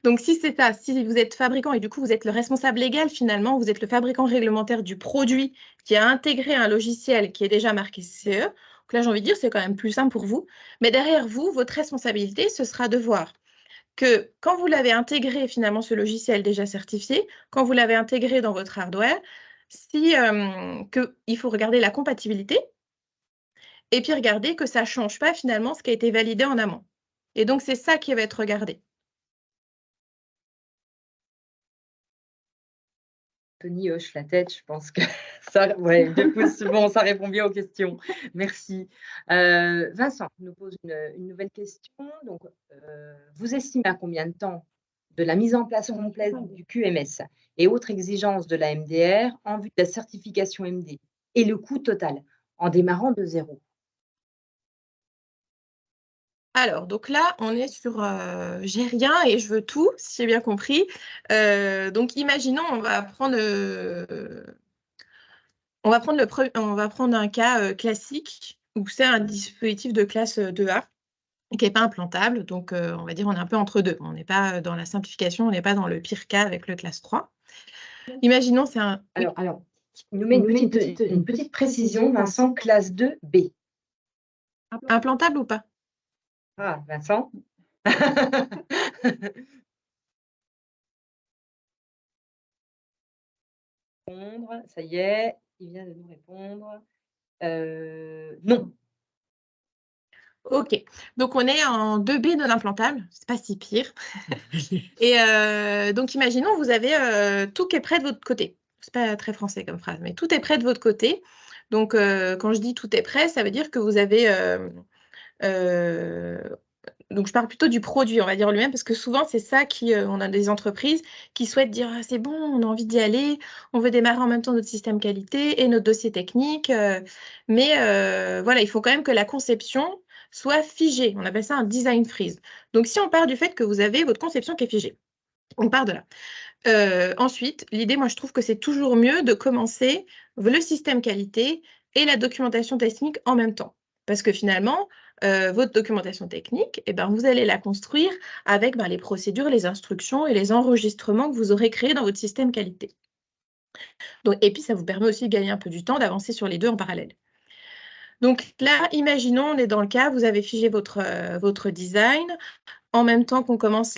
Speaker 1: Donc si c'est ça, si vous êtes fabricant et du coup vous êtes le responsable légal finalement, vous êtes le fabricant réglementaire du produit qui a intégré un logiciel qui est déjà marqué CE, donc là j'ai envie de dire c'est quand même plus simple pour vous, mais derrière vous, votre responsabilité, ce sera de voir que quand vous l'avez intégré finalement ce logiciel déjà certifié, quand vous l'avez intégré dans votre hardware, il faut regarder la compatibilité et puis regarder que ça ne change pas finalement ce qui a été validé en amont. Et donc c'est ça qui va être regardé.
Speaker 2: Tony hoche la tête, je pense que ça, ouais, du coup, c'est bon, ça répond bien aux questions. Merci. Vincent nous pose une nouvelle question. Donc, vous estimez à combien de temps de la mise en place complète du QMS et autres exigences de la MDR en vue de la certification MD et le coût total en démarrant de zéro?
Speaker 1: Alors, donc là, on est sur j'ai rien et je veux tout, si j'ai bien compris. Donc, imaginons, on va prendre un cas classique où c'est un dispositif de classe 2A. qui n'est pas implantable. Donc, on va dire on est un peu entre deux. On n'est pas dans la simplification, on n'est pas dans le pire cas avec le classe 3. Imaginons, c'est un...
Speaker 2: Alors, il nous met une petite précision, Vincent, classe 2B.
Speaker 1: Implantable ou pas?
Speaker 2: Ah, Vincent. Ça y est, il vient de nous répondre. Non.
Speaker 1: Ok, donc on est en 2B non implantable, c'est pas si pire. Et donc imaginons, vous avez tout qui est près de votre côté. C'est pas très français comme phrase, mais tout est près de votre côté. Donc quand je dis tout est prêt, ça veut dire que vous avez... donc je parle plutôt du produit, on va dire lui-même, parce que souvent c'est ça on a des entreprises qui souhaitent dire ah, c'est bon, on a envie d'y aller, on veut démarrer en même temps notre système qualité et notre dossier technique, mais voilà, il faut quand même que la conception soit figée. On appelle ça un design freeze. Donc si on part du fait que vous avez votre conception qui est figée, on part de là. Ensuite, l'idée, moi je trouve que c'est toujours mieux de commencer le système qualité et la documentation technique en même temps. Parce que finalement, votre documentation technique, eh ben, vous allez la construire avec les procédures, les instructions et les enregistrements que vous aurez créés dans votre système qualité. Donc, et puis, ça vous permet aussi de gagner un peu du temps, d'avancer sur les deux en parallèle. Donc là, imaginons, on est dans le cas, vous avez figé votre design. En même temps qu'on commence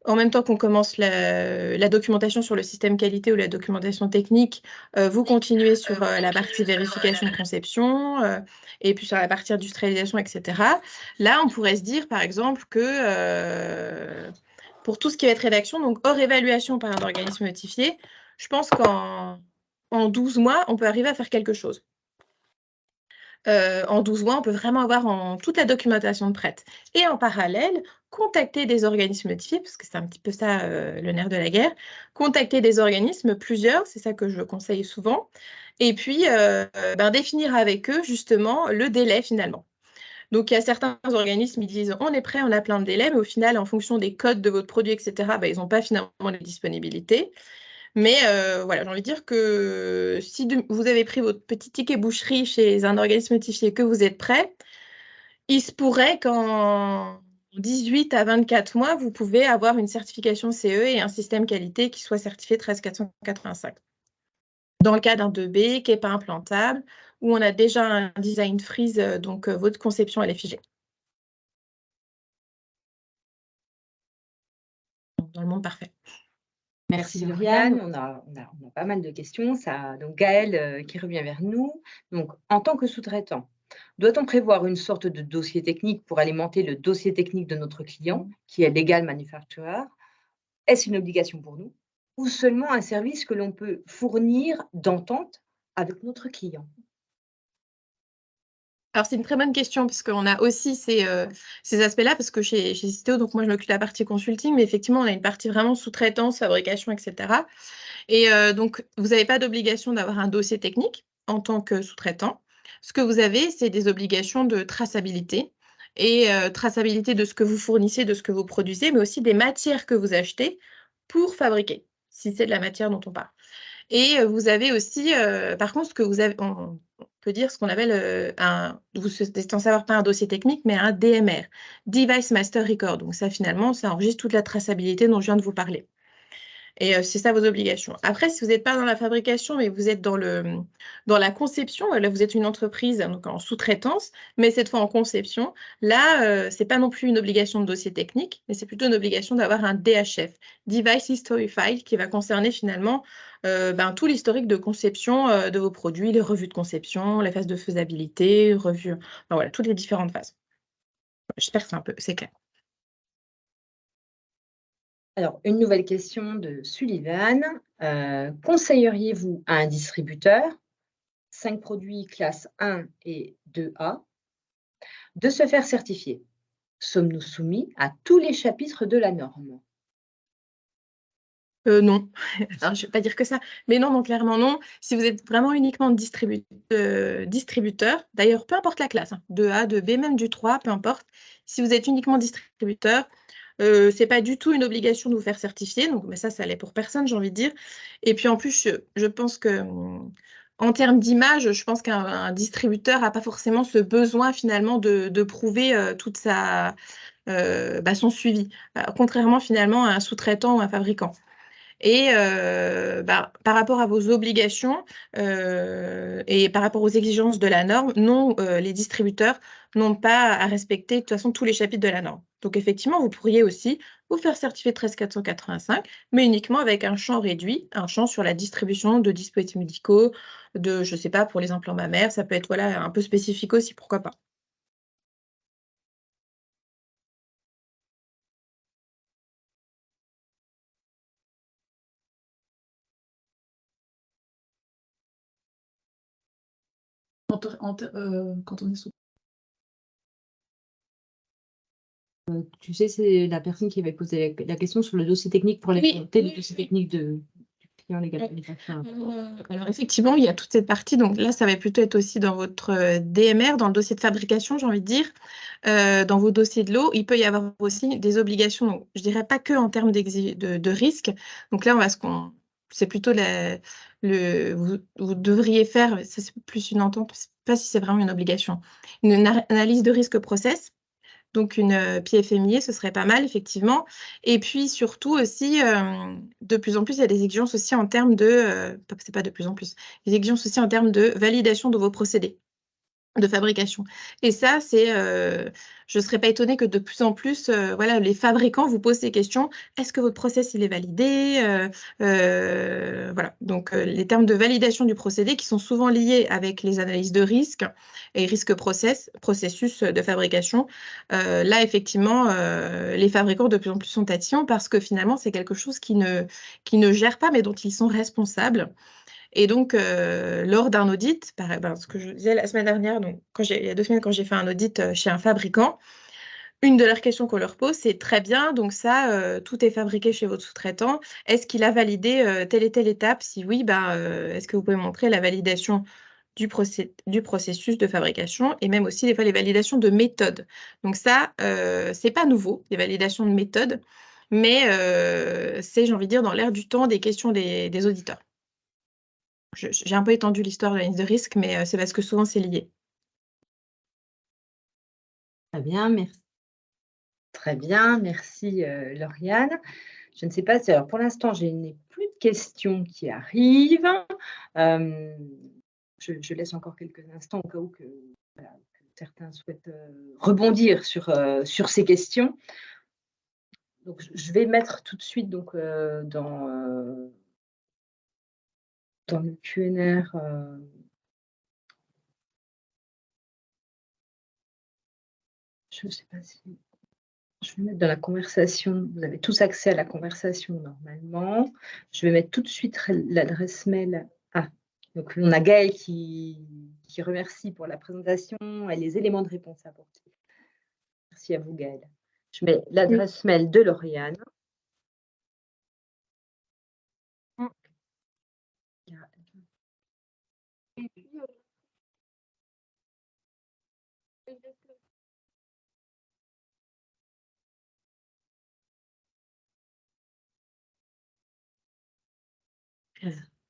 Speaker 1: en même temps qu'on commence la documentation sur le système qualité ou la documentation technique, vous continuez sur la partie vérification de conception et puis sur la partie industrialisation, etc. Là, on pourrait se dire, par exemple, que pour tout ce qui va être rédaction, donc hors évaluation par un organisme notifié, je pense qu'en 12 mois, on peut arriver à faire quelque chose. En 12 mois, on peut vraiment avoir toute la documentation prête. Et en parallèle, contacter des organismes notifiés, parce que c'est un petit peu ça le nerf de la guerre, contacter des organismes, plusieurs, c'est ça que je conseille souvent, et puis définir avec eux justement le délai finalement. Donc, il y a certains organismes, ils disent on est prêt, on a plein de délais, mais au final, en fonction des codes de votre produit, etc., ils n'ont pas finalement les disponibilités. Mais voilà, j'ai envie de dire que si vous avez pris votre petit ticket boucherie chez un organisme notifié que vous êtes prêt, il se pourrait qu'en 18 à 24 mois, vous pouvez avoir une certification CE et un système qualité qui soit certifié 13485. Dans le cas d'un 2B qui n'est pas implantable, où on a déjà un design freeze, donc votre conception elle est figée. Dans le monde parfait.
Speaker 2: Merci Lauriane, on a pas mal de questions. Donc Gaël qui revient vers nous. Donc, en tant que sous-traitant, doit-on prévoir une sorte de dossier technique pour alimenter le dossier technique de notre client, qui est Legal Manufacturer? Est-ce une obligation pour nous ou seulement un service que l'on peut fournir d'entente avec notre client?
Speaker 1: Alors, c'est une très bonne question, parce qu'on a aussi ces aspects-là, parce que chez Citeo, donc moi, je m'occupe de la partie consulting, mais effectivement, on a une partie vraiment sous-traitance, fabrication, etc. Et donc, vous n'avez pas d'obligation d'avoir un dossier technique en tant que sous-traitant. Ce que vous avez, c'est des obligations de traçabilité, et traçabilité de ce que vous fournissez, de ce que vous produisez, mais aussi des matières que vous achetez pour fabriquer, si c'est de la matière dont on parle. Et vous avez aussi, par contre, ce que vous avez, on peut dire ce qu'on appelle vous êtes censé avoir pas un dossier technique, mais un DMR, Device Master Record. Donc ça, finalement, ça enregistre toute la traçabilité dont je viens de vous parler. Et c'est ça vos obligations. Après, si vous n'êtes pas dans la fabrication, mais vous êtes dans la conception, là, vous êtes une entreprise donc en sous-traitance, mais cette fois en conception, là, ce n'est pas non plus une obligation de dossier technique, mais c'est plutôt une obligation d'avoir un DHF, Device History File, qui va concerner finalement tout l'historique de conception de vos produits, les revues de conception, les phases de faisabilité, revues, voilà, toutes les différentes phases. J'espère que c'est clair.
Speaker 2: Alors, une nouvelle question de Sullivan. Conseilleriez-vous à un distributeur, 5 produits classe 1 et 2A, de se faire certifier? Sommes-nous soumis à tous les chapitres de la norme?
Speaker 1: Non, alors, je ne vais pas dire que ça, mais non, clairement non. Si vous êtes vraiment uniquement distributeur, d'ailleurs, peu importe la classe, 2A, 2B, même du 3, peu importe. Si vous êtes uniquement distributeur, ce n'est pas du tout une obligation de vous faire certifier. Donc, mais ça l'est pour personne, j'ai envie de dire. Et puis en plus, je pense que en termes d'image, je pense qu'un distributeur n'a pas forcément ce besoin finalement de prouver toute son suivi, contrairement finalement à un sous-traitant ou un fabricant. Et par rapport à vos obligations et par rapport aux exigences de la norme, non, les distributeurs n'ont pas à respecter de toute façon tous les chapitres de la norme. Donc effectivement, vous pourriez aussi vous faire certifier 13485, mais uniquement avec un champ réduit, un champ sur la distribution de dispositifs médicaux, je ne sais pas, pour les implants mammaires, ça peut être voilà, un peu spécifique aussi, pourquoi pas.
Speaker 3: Quand on est sous.
Speaker 2: Tu sais, c'est la personne qui avait posé la question sur le dossier technique pour les volontés, le dossier technique du client légal.
Speaker 1: Alors effectivement, il y a toute cette partie. Donc là, ça va plutôt être aussi dans votre DMR, dans le dossier de fabrication, j'ai envie de dire. Dans vos dossiers de lot, il peut y avoir aussi des obligations. Donc, je dirais pas que en termes de risque. Donc là, c'est plutôt vous devriez faire, ça c'est plus une entente, je sais pas si c'est vraiment une obligation, une analyse de risque process. Donc, une PFMIA, ce serait pas mal, effectivement. Et puis, surtout aussi, de plus en plus, il y a des exigences aussi en termes c'est pas de plus en plus, des exigences aussi en termes de validation de vos procédés de fabrication. Et ça, je ne serais pas étonnée que de plus en plus, voilà, les fabricants vous posent ces questions. Est-ce que votre process, il est validé? Voilà. Donc, les termes de validation du procédé qui sont souvent liés avec les analyses de risque et risque processus de fabrication. Là, effectivement, les fabricants de plus en plus sont tatillons parce que finalement, c'est quelque chose qui ne gèrent pas, mais dont ils sont responsables. Et donc, lors d'un audit, ce que je disais la semaine dernière, donc il y a 2 semaines, quand j'ai fait un audit chez un fabricant, une de leurs questions qu'on leur pose, c'est très bien, donc ça, tout est fabriqué chez votre sous-traitant. Est-ce qu'il a validé telle et telle étape? Si oui, est-ce que vous pouvez montrer la validation du processus de fabrication et même aussi des fois les validations de méthode. Donc ça, c'est pas nouveau, les validations de méthode, mais c'est, j'ai envie de dire, dans l'air du temps des questions des auditeurs. J'ai un peu étendu l'histoire de l'analyse de risque, mais c'est parce que souvent c'est lié.
Speaker 2: Très bien, merci. Très bien, merci Lauriane. Je ne sais pas si, alors pour l'instant, je n'ai plus de questions qui arrivent. Je laisse encore quelques instants au cas où que certains souhaitent rebondir sur ces questions. Donc, je vais mettre tout de suite donc, dans le Q&R. Je ne sais pas si... Je vais mettre dans la conversation. Vous avez tous accès à la conversation normalement. Je vais mettre tout de suite l'adresse mail. Ah, donc on a Gaëlle qui remercie pour la présentation et les éléments de réponse apportés. Merci à vous, Gaëlle. Je mets l'adresse mail de Lauriane.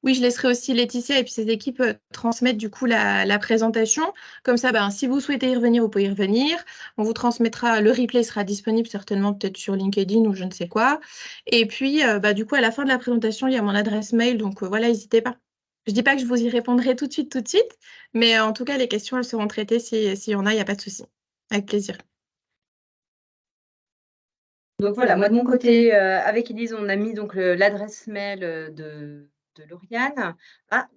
Speaker 1: Oui, je laisserai aussi Laetitia et puis ses équipes transmettre du coup la présentation. Comme ça, si vous souhaitez y revenir, vous pouvez y revenir. On vous transmettra, le replay sera disponible certainement peut-être sur LinkedIn ou je ne sais quoi. Et puis, du coup, à la fin de la présentation, il y a mon adresse mail. Donc voilà, n'hésitez pas. Je ne dis pas que je vous y répondrai tout de suite. Mais en tout cas, les questions, elles seront traitées s'il y en a, il n'y a pas de souci. Avec plaisir.
Speaker 2: Donc voilà, moi de mon côté, avec Élise, on a mis donc l'adresse mail de Lauriane. Ah,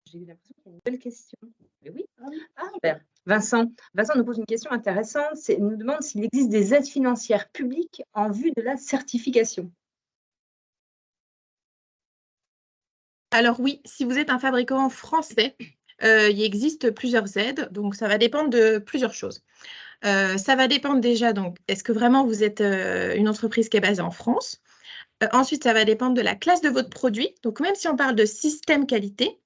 Speaker 2: j'ai eu l'impression qu'il y a une belle question. Mais oui. Super. Vincent nous pose une question intéressante. Il nous demande s'il existe des aides financières publiques en vue de la certification.
Speaker 1: Alors oui, si vous êtes un fabricant français, il existe plusieurs aides. Donc ça va dépendre de plusieurs choses. Ça va dépendre déjà, donc, est-ce que vraiment vous êtes une entreprise qui est basée en France? Ensuite, ça va dépendre de la classe de votre produit. Donc, même si on parle de système qualité,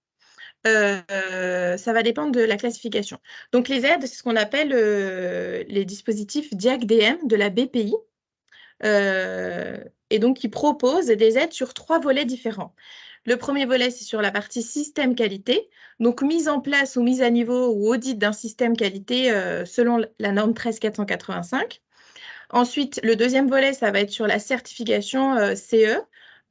Speaker 1: ça va dépendre de la classification. Donc, les aides, c'est ce qu'on appelle les dispositifs DIAC-DM de la BPI. et donc ils proposent des aides sur 3 volets différents. Le premier volet, c'est sur la partie système qualité, donc mise en place ou mise à niveau ou audit d'un système qualité selon la norme 13485. Ensuite, le deuxième volet, ça va être sur la certification CE,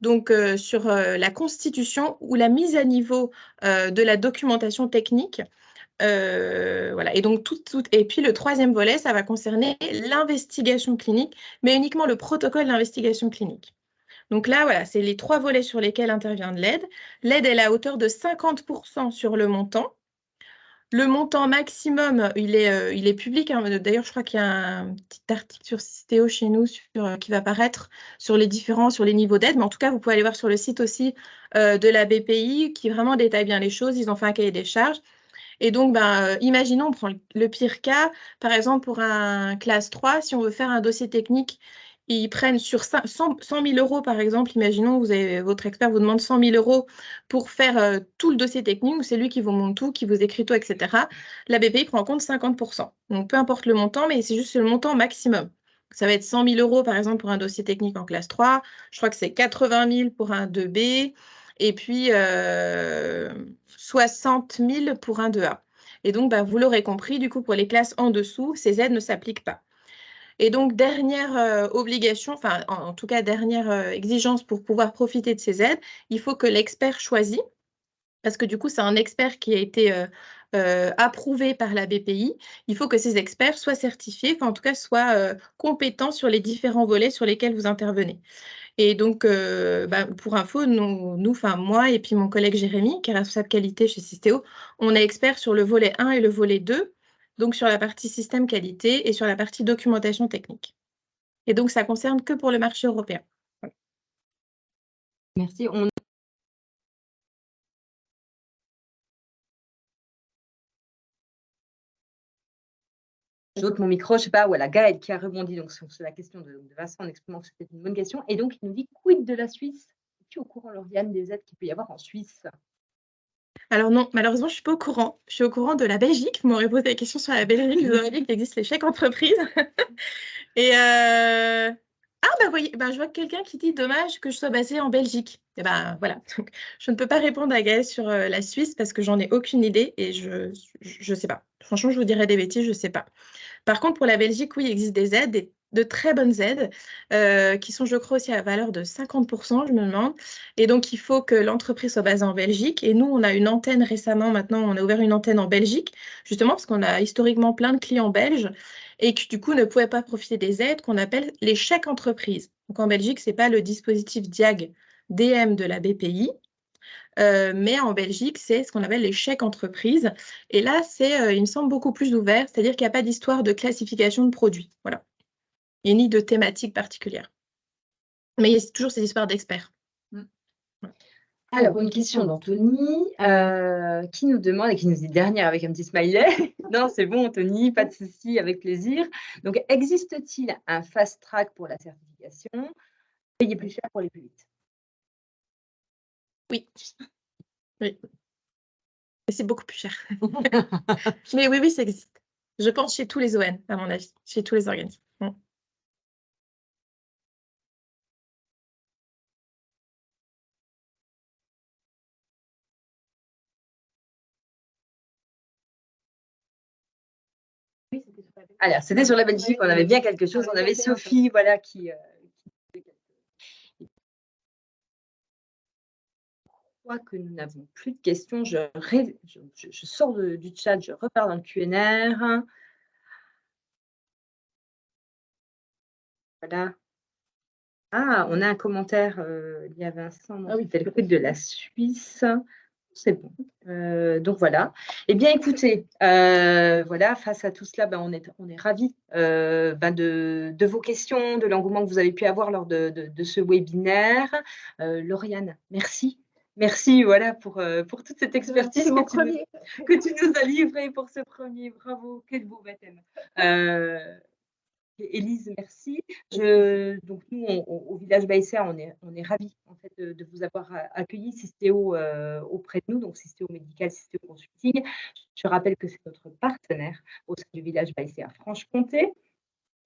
Speaker 1: donc sur la constitution ou la mise à niveau de la documentation technique. Voilà. Et donc et puis le troisième volet, ça va concerner l'investigation clinique, mais uniquement le protocole d'investigation clinique. Donc là, voilà, c'est les 3 volets sur lesquels intervient de l'aide. L'aide est à hauteur de 50% sur le montant. Le montant maximum, il est public, hein. D'ailleurs, je crois qu'il y a un petit article sur Cystéo chez nous qui va paraître sur les niveaux d'aide. Mais en tout cas, vous pouvez aller voir sur le site aussi de la BPI qui vraiment détaille bien les choses. Ils ont fait un cahier des charges. Et donc, imaginons, on prend le pire cas, par exemple, pour un classe 3, si on veut faire un dossier technique, ils prennent sur 100 000 euros, par exemple, imaginons, votre expert vous demande 100 000 euros pour faire tout le dossier technique, c'est lui qui vous monte tout, qui vous écrit tout, etc. La BPI prend en compte 50%. Donc, peu importe le montant, mais c'est juste le montant maximum. Ça va être 100 000 euros, par exemple, pour un dossier technique en classe 3. Je crois que c'est 80 000 pour un 2B. Et puis 60 000 pour un 2A. Et donc, vous l'aurez compris, du coup, pour les classes en dessous, ces aides ne s'appliquent pas. Et donc, dernière obligation, enfin, en tout cas, dernière exigence pour pouvoir profiter de ces aides, il faut que l'expert choisi, parce que du coup, c'est un expert qui a été approuvé par la BPI, il faut que ces experts soient certifiés, enfin, en tout cas, soient compétents sur les différents volets sur lesquels vous intervenez. Et donc, pour info, enfin moi et puis mon collègue Jérémy, qui est responsable qualité chez Cystéo, on est expert sur le volet 1 et le volet 2, donc sur la partie système qualité et sur la partie documentation technique. Et donc, ça concerne que pour le marché européen.
Speaker 2: Merci. J'ôte mon micro, je ne sais pas, voilà, Gaël qui a rebondi donc, sur la question de Vincent en exprimant que c'était une bonne question. Et donc, il nous dit, quid de la Suisse? Es-tu au courant, Lauriane, des aides qu'il peut y avoir en Suisse?
Speaker 1: Alors non, malheureusement, je ne suis pas au courant. Je suis au courant de la Belgique. Vous m'aurez posé la question sur la Belgique. Je vous aurais dit qu'il existe les chèques entreprises. Et voyez, je vois quelqu'un qui dit dommage que je sois basée en Belgique. Et voilà. Donc, je ne peux pas répondre à Gaëlle sur la Suisse parce que j'en ai aucune idée et je sais pas. Franchement, je vous dirais des bêtises, je sais pas. Par contre, pour la Belgique, oui, il existe des aides, de très bonnes aides, qui sont, je crois, aussi à valeur de 50%, je me demande. Et donc, il faut que l'entreprise soit basée en Belgique. Et nous, on a une antenne récemment, maintenant, on a ouvert une antenne en Belgique, justement parce qu'on a historiquement plein de clients belges et qui, du coup, ne pouvaient pas profiter des aides qu'on appelle les chèques entreprises. Donc, en Belgique, ce n'est pas le dispositif DIAG DM de la BPI, mais en Belgique, c'est ce qu'on appelle les chèques entreprises. Et là, c'est, il me semble, beaucoup plus ouvert, c'est-à-dire qu'il n'y a pas d'histoire de classification de produits. Voilà. Et ni de thématique particulière. Mais il y a toujours ces histoires d'experts.
Speaker 2: Alors, une question d'Anthony qui nous demande, et qui nous dit dernière avec un petit smiley. Non, c'est bon, Anthony, pas de souci, avec plaisir. Donc, existe-t-il un fast track pour la certification? Payer plus cher pour aller plus vite?
Speaker 1: Oui. Oui. Et c'est beaucoup plus cher. Mais oui, ça existe. Je pense chez tous les ON, à mon avis, chez tous les organismes.
Speaker 2: Alors, c'était sur la Belgique, on avait bien quelque chose. On avait Sophie, voilà, qui Je crois que nous n'avons plus de questions. Je sors du chat, je repars dans le Q&R. Voilà. Ah, on a un commentaire, il y a Vincent, c'était le quid de la Suisse. C'est bon. Donc voilà. Eh bien, écoutez, voilà, face à tout cela, on est ravis de vos questions, de l'engouement que vous avez pu avoir lors de ce webinaire. Lauriane, merci. Merci voilà, pour toute cette expertise que tu nous as livrée pour ce premier. Bravo, quel beau baptême. Élise, merci. Donc nous, au village Baïséa, on est ravis en fait, de vous avoir accueilli, Cystéo auprès de nous, donc Cystéo Médical, Cystéo Consulting. Je rappelle que c'est notre partenaire au sein du village Baïséa Franche-Comté.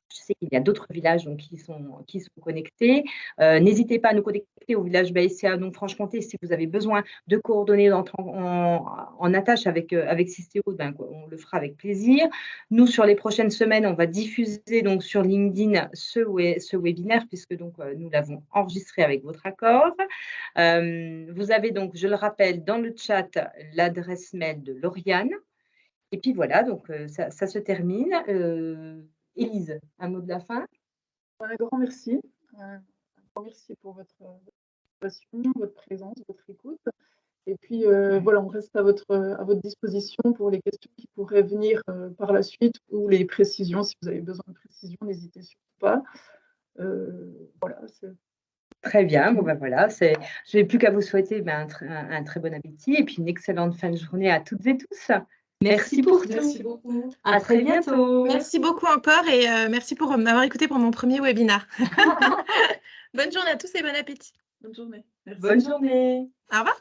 Speaker 2: Je sais qu'il y a d'autres villages donc, qui sont connectés. N'hésitez pas à nous connecter au village BASCA, donc Franche-Comté, si vous avez besoin de coordonnées d'entrer en attache avec Systéo, ben, on le fera avec plaisir. Nous, sur les prochaines semaines, on va diffuser donc, sur LinkedIn ce webinaire, puisque donc, nous l'avons enregistré avec votre accord. Vous avez donc, je le rappelle, dans le chat, l'adresse mail de Lauriane. Et puis voilà, donc ça se termine. Élise, un mot de la fin?
Speaker 3: Un grand merci. Un grand merci pour votre participation, votre présence, votre écoute. Et puis, voilà, on reste à votre disposition pour les questions qui pourraient venir par la suite ou les précisions. Si vous avez besoin de précisions, n'hésitez surtout pas. Voilà.
Speaker 2: Très bien. Bon, ben voilà, je n'ai plus qu'à vous souhaiter un très bon appétit et puis une excellente fin de journée à toutes et tous. Merci pour tout.
Speaker 3: Merci beaucoup.
Speaker 2: À très bientôt.
Speaker 1: Merci beaucoup encore et merci pour m'avoir écouté pour mon premier webinaire. Bonne journée à tous et bon appétit.
Speaker 3: Bonne journée.
Speaker 2: Merci. Bonne journée.
Speaker 1: Au revoir.